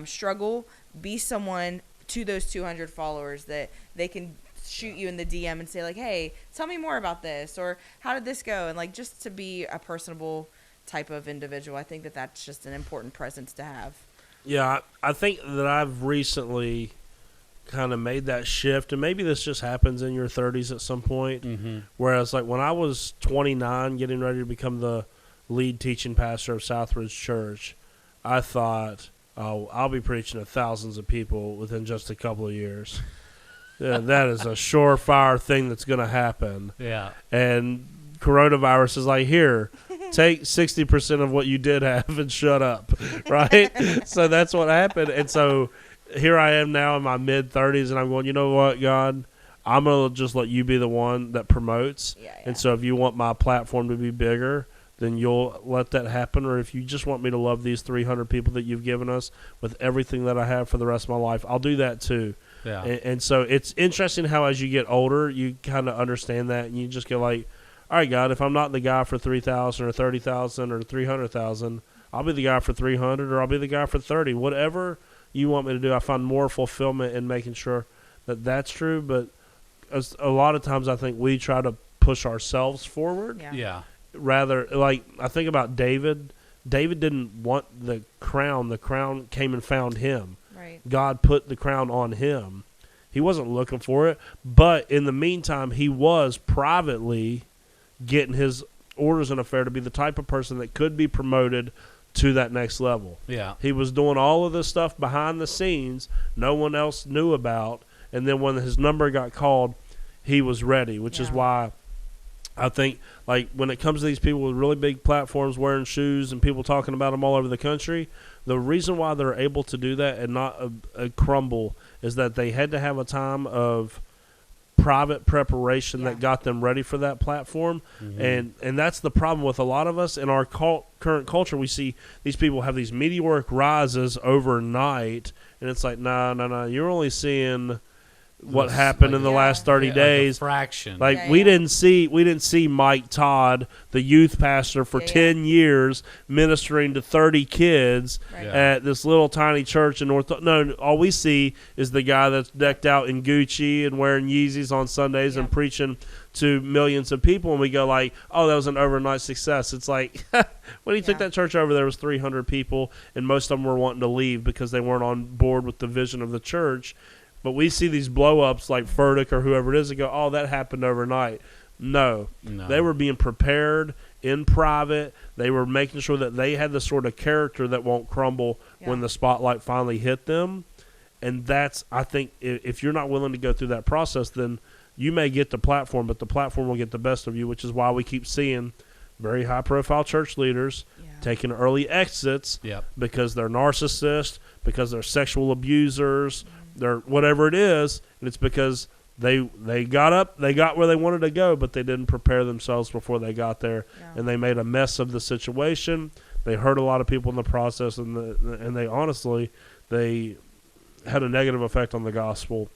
struggle, be someone to those 200 followers that they can shoot you in the DM and say hey, tell me more about this, or how did this go, and just to be a personable type of individual. I think that that's just an important presence to have. Yeah, I think that I've recently kind of made that shift, and maybe this just happens in your 30s at some point. Mm-hmm. Whereas, like, when I was 29, getting ready to become the lead teaching pastor of Southridge Church, I thought, oh, I'll be preaching to thousands of people within just a couple of years. Yeah, that is a surefire thing that's going to happen. Yeah. And coronavirus is like, here, take 60% of what you did have and shut up, right? So that's what happened. And so here I am now in my mid-30s, and I'm going, you know what, God? I'm going to just let you be the one that promotes. Yeah. And so if you want my platform to be bigger, then you'll let that happen. Or if you just want me to love these 300 people that you've given us with everything that I have for the rest of my life, I'll do that too. Yeah. And so it's interesting how as you get older, you kind of understand that, and you just get like, all right, God, if I'm not the guy for 3,000 or 30,000 or 300,000, I'll be the guy for 300 or I'll be the guy for 30. Whatever you want me to do, I find more fulfillment in making sure that that's true. But a lot of times I think we try to push ourselves forward. Yeah. Rather, like, I think about David. David didn't want the crown. The crown came and found him. Right. God put the crown on him. He wasn't looking for it. But in the meantime, he was privately getting his orders in affair to be the type of person that could be promoted to that next level. Yeah. He was doing all of this stuff behind the scenes no one else knew about. And then when his number got called, he was ready, which is why I think, like, when it comes to these people with really big platforms wearing shoes and people talking about them all over the country, the reason why they're able to do that and not a crumble is that they had to have a time of private preparation that got them ready for that platform. Mm-hmm. And that's the problem with a lot of us in our current culture. We see these people have these meteoric rises overnight, and it's like, no, you're only seeing what happened in the last 30 days. Like a fraction. Like we didn't see Mike Todd, the youth pastor for 10 years, ministering to 30 kids at this little tiny church in North. No, all we see is the guy that's decked out in Gucci and wearing Yeezys on Sundays and preaching to millions of people, and we go like, oh, that was an overnight success. It's like, what do you think that church over there was 300 people, and most of them were wanting to leave because they weren't on board with the vision of the church. But we see these blow-ups like Furtick or whoever it is and go, oh, that happened overnight. No. They were being prepared in private. They were making sure that they had the sort of character that won't crumble when the spotlight finally hit them. And that's, I think, if you're not willing to go through that process, then you may get the platform, but the platform will get the best of you, which is why we keep seeing very high-profile church leaders taking early exits because they're narcissists, because they're sexual abusers, they're whatever it is, and it's because they got where they wanted to go, but they didn't prepare themselves before they got there, and they made a mess of the situation. They hurt a lot of people in the process, and they honestly they had a negative effect on the gospel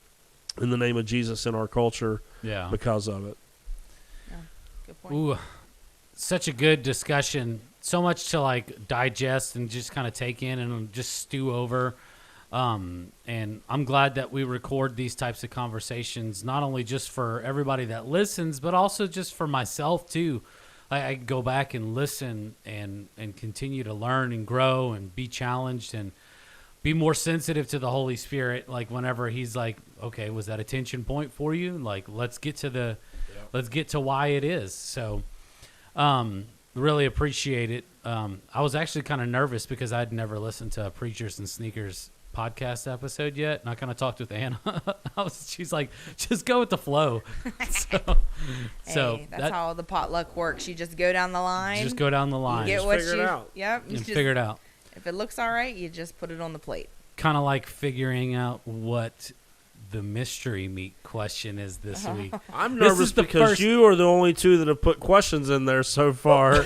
in the name of Jesus in our culture because of it. Yeah, good point. Ooh, such a good discussion. So much to like digest and just kind of take in and just stew over. And I'm glad that we record these types of conversations, not only just for everybody that listens, but also just for myself too. I go back and listen and continue to learn and grow and be challenged and be more sensitive to the Holy Spirit. Like whenever he's like, okay, was that a tension point for you? Like, let's get to why it is. So, really appreciate it. I was actually kind of nervous because I'd never listened to a Preachers and Sneakers podcast episode yet, and I kind of talked with Anna. She's like, just go with the flow. So that's how the potluck works. You just go down the line. Just go down the line. You get what you out. Yep. And figure it out. If it looks all right, you just put it on the plate. Kind of like figuring out what the mystery meat question is this week. I'm nervous because you are the only two that have put questions in there so far.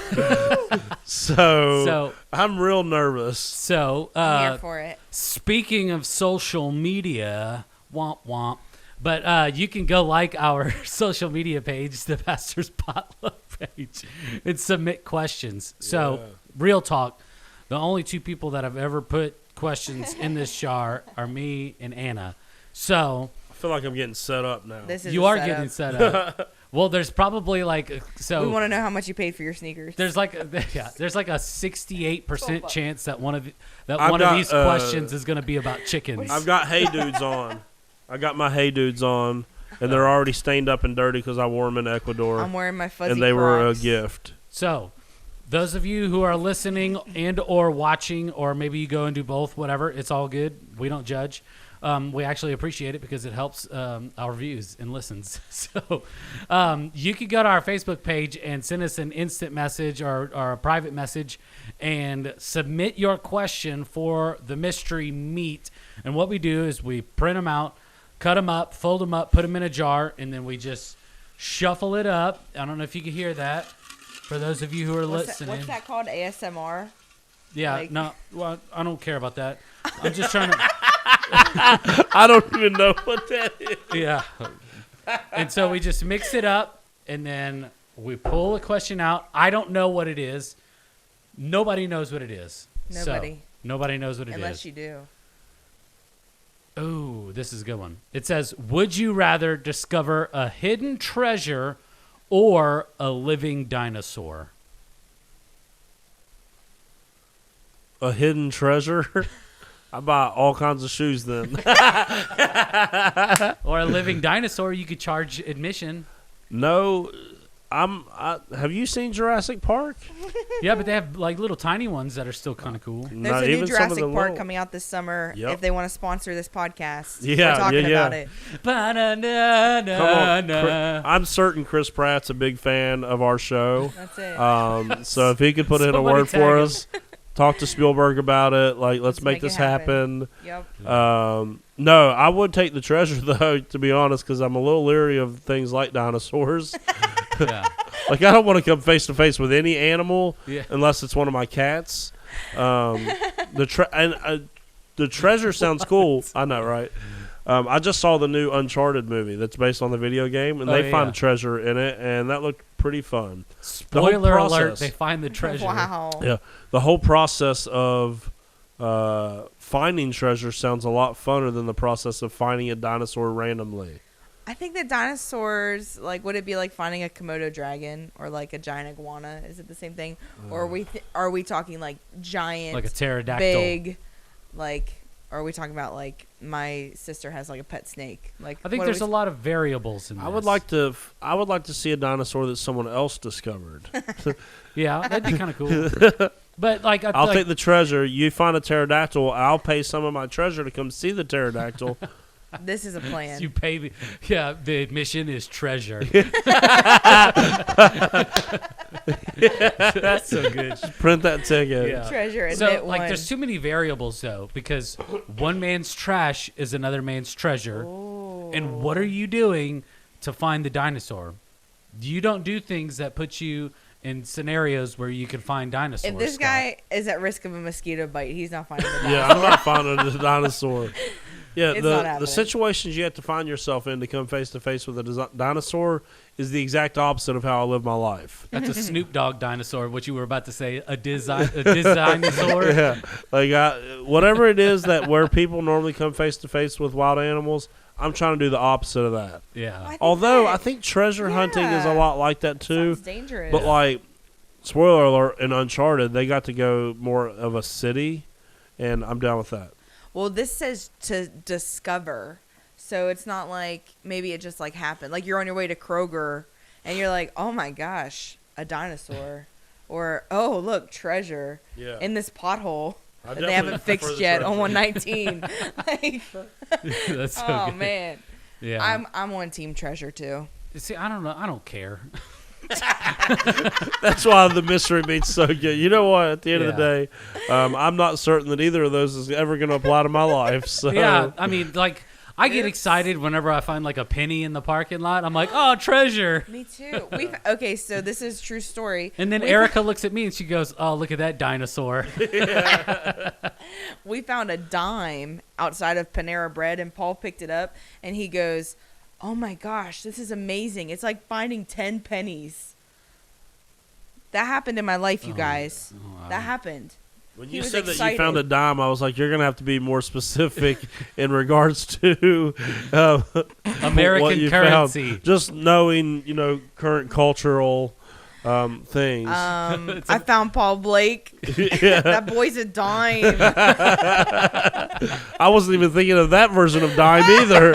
so I'm real nervous. So I'm here for it. Speaking of social media, womp womp. But you can go like our social media page, the Pastor's Potluck page, and submit questions. So real talk, the only two people that have ever put questions in this jar are me and Anna. So I feel like I'm getting set up now. You are getting set up. Well, there's probably like so. We want to know how much you paid for your sneakers. There's like a 68% chance that one of got, these questions is going to be about chickens. I've got Hey Dudes on. I got my Hey Dudes on, and they're already stained up and dirty because I wore them in Ecuador. I'm wearing my fuzzy and they were a Crocs. gift. So, those of you who are listening and or watching, or maybe you go and do both, whatever, it's all good. We don't judge. We actually appreciate it because it helps our views and listens. So you can go to our Facebook page and send us an instant message or a private message and submit your question for the mystery meat. And what we do is we print them out, cut them up, fold them up, put them in a jar, and then we just shuffle it up. I don't know if you can hear that. For those of you who are listening. What's that called? ASMR? Yeah, no, well, I don't care about that. I'm just trying to... I don't even know what that is. Yeah. And so we just mix it up, and then we pull a question out. I don't know what it is. Nobody knows what it is. Nobody. So, nobody knows what it is. Unless you do. Oh, this is a good one. It says, would you rather discover a hidden treasure or a living dinosaur? A hidden treasure? I buy all kinds of shoes then. Or a living dinosaur, you could charge admission. No, have you seen Jurassic Park? Yeah, but they have like little tiny ones that are still kind of cool. There's Not a new even some of Jurassic them Park won't. coming out this summer. Yep. If they want to sponsor this podcast, Yeah, we're talking yeah. about it. Come on. I'm certain Chris Pratt's a big fan of our show. That's it. So if he could put in a Somebody word tag for him. us, talk to Spielberg about it. Like, let's make make this it happen. happen. Yep. No, I would take the treasure, though, to be honest, because I'm a little leery of things like dinosaurs. Yeah. Like, I don't want to come face to face with any animal Yeah. unless it's one of my cats. The treasure sounds cool. I know, right? I just saw the new Uncharted movie that's based on the video game, and they find a treasure in it, and that looked pretty fun. Spoiler alert, they find the treasure. Wow. Yeah, the whole process of finding treasure sounds a lot funner than the process of finding a dinosaur randomly. I think that dinosaurs, like, would it be like finding a Komodo dragon or like a giant iguana? Is it the same thing? Or are we talking like giant, Like a pterodactyl. big, like, or are we talking about like my sister has like a pet snake? Like, I think there's a lot of variables in this. I would like to see a dinosaur that someone else discovered. Yeah, that'd be kind of cool. But like, I'll take the treasure. You find a pterodactyl. I'll pay some of my treasure to come see the pterodactyl. This is a plan. You pay me. Yeah, the admission is treasure. That's so good. Print that ticket. Yeah. Treasure, admit So, one. like, there's too many variables, though, because one man's trash is another man's treasure. Ooh. And what are you doing to find the dinosaur? You don't do things that put you in scenarios where you can find dinosaurs. If this Scott. guy is at risk of a mosquito bite, he's not finding the dinosaur. Yeah, I'm not finding the dinosaur. Yeah, It's not the happening. situations you have to find yourself in to come face to face with a dinosaur is the exact opposite of how I live my life. That's a Snoop Dogg dinosaur, what you were about to say, a dinosaur. Yeah, like whatever it is that where people normally come face to face with wild animals, I'm trying to do the opposite of that. Yeah. Although I think treasure hunting is a lot like that too. Sounds dangerous. But like, spoiler alert, in Uncharted, they got to go more of a city, and I'm down with that. Well, this says to discover, so it's not like maybe it just like happened. Like you're on your way to Kroger, and you're like, oh my gosh, a dinosaur, or oh look, treasure in this pothole that they haven't fixed yet on 119. Like, That's so oh good. man, Yeah. I'm on team treasure too. See, I don't know. I don't care. That's why the mystery meat's so good. You know what? At the end of the Yeah. day, I'm not certain that either of those is ever going to apply to my life. So Yeah, I mean, like, I get excited whenever I find like a penny in the parking lot. I'm like, oh, treasure. Me too. Okay, so this is true story. And then Erica looks at me and she goes, oh, look at that dinosaur. We found a dime outside of Panera Bread, and Paul picked it up, and he goes, oh my gosh, this is amazing. It's like finding 10 pennies. That happened in my life, you guys. Wow. That happened. When He you was said that you excited. found a dime, I was like, you're going to have to be more specific in regards to American what you currency. Found. Just knowing, current cultural things. I found Paul Blake. Yeah. That boy's a dime. I wasn't even thinking of that version of dime either.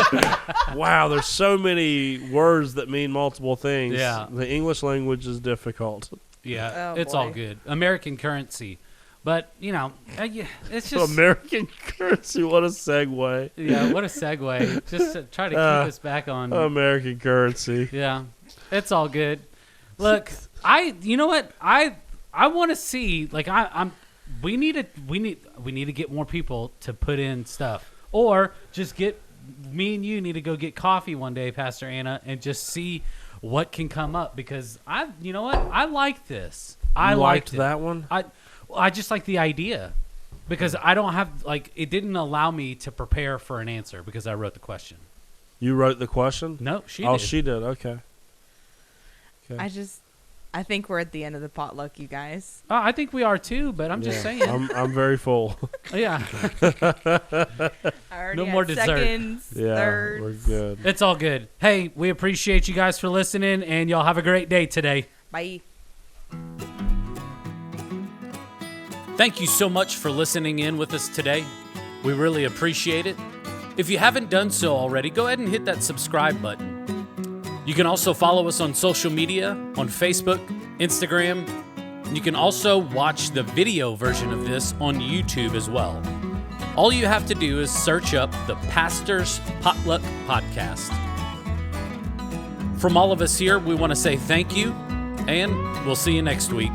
Wow, there's so many words that mean multiple things. Yeah. The English language is difficult. Yeah, Oh, it's boy. all good. American currency. But, it's just... American currency, what a segue. Yeah, what a segue. Just to try to keep us back on... American currency. Yeah, it's all good. Look, you know what? I want to see, like, we need to get more people to put in stuff. Or just me and you need to go get coffee one day, Pastor Anna, and just see what can come up, because you know what? I like this. I liked that one? I just like the idea, because I don't have, it didn't allow me to prepare for an answer because I wrote the question. You wrote the question? No, she did. Oh, she did. Okay. I think we're at the end of the potluck, you guys. I think we are too, but I'm just saying. I'm very full. Yeah. I already No had more dessert. seconds, Yeah, thirds. we're good. It's all good. Hey, we appreciate you guys for listening, and y'all have a great day today. Bye. Thank you so much for listening in with us today. We really appreciate it. If you haven't done so already, go ahead and hit that subscribe button. You can also follow us on social media, on Facebook, Instagram. You can also watch the video version of this on YouTube as well. All you have to do is search up the Pastor's Potluck Podcast. From all of us here, we want to say thank you, and we'll see you next week.